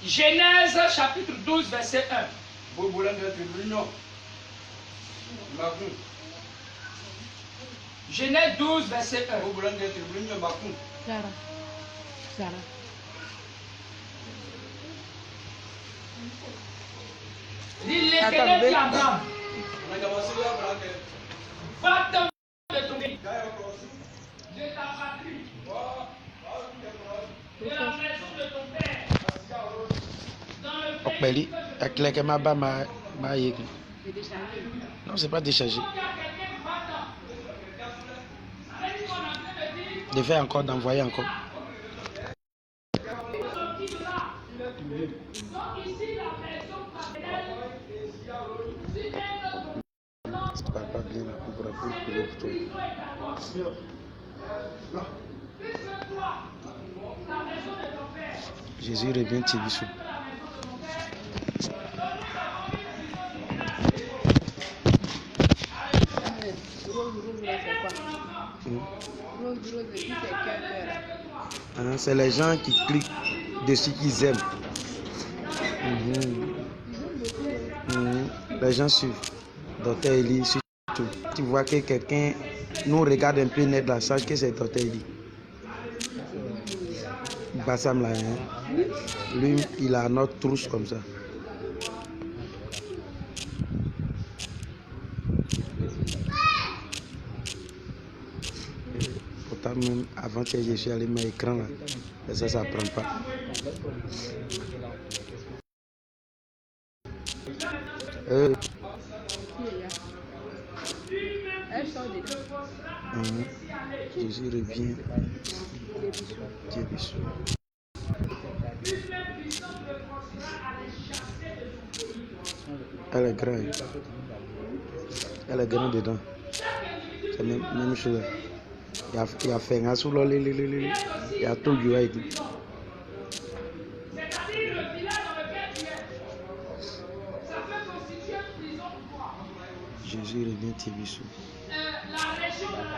Genèse chapitre 12 verset 1. Genèse 12 verset 1. L'Éternel dit à Abraham: va-t'en de ton pays, de ta patrie, de la maison de ton père, dans le pays que
Non, c'est pas déchargé. De faire encore, d'envoyer encore. parle pas bien, on pourra plus prier pour toi. Jésus revient, Tibissou. C'est les gens qui cliquent dessus qu'ils aiment. Les gens suivent. Docteur Eli, surtout. Tu vois que quelqu'un nous regarde un peu net là, sache que c'est Docteur Eli. Bassam là, hein? Lui, il a notre trousse comme ça. Pourtant, même avant que je suis allé mettre l'écran là, et ça ne prend pas. Jésus revient. Tibissou. Elle est grande. Elle est grande dedans. C'est la même chose. Il y a fait un sous il y a tout eu. Jésus revient, Tibissou. La région de la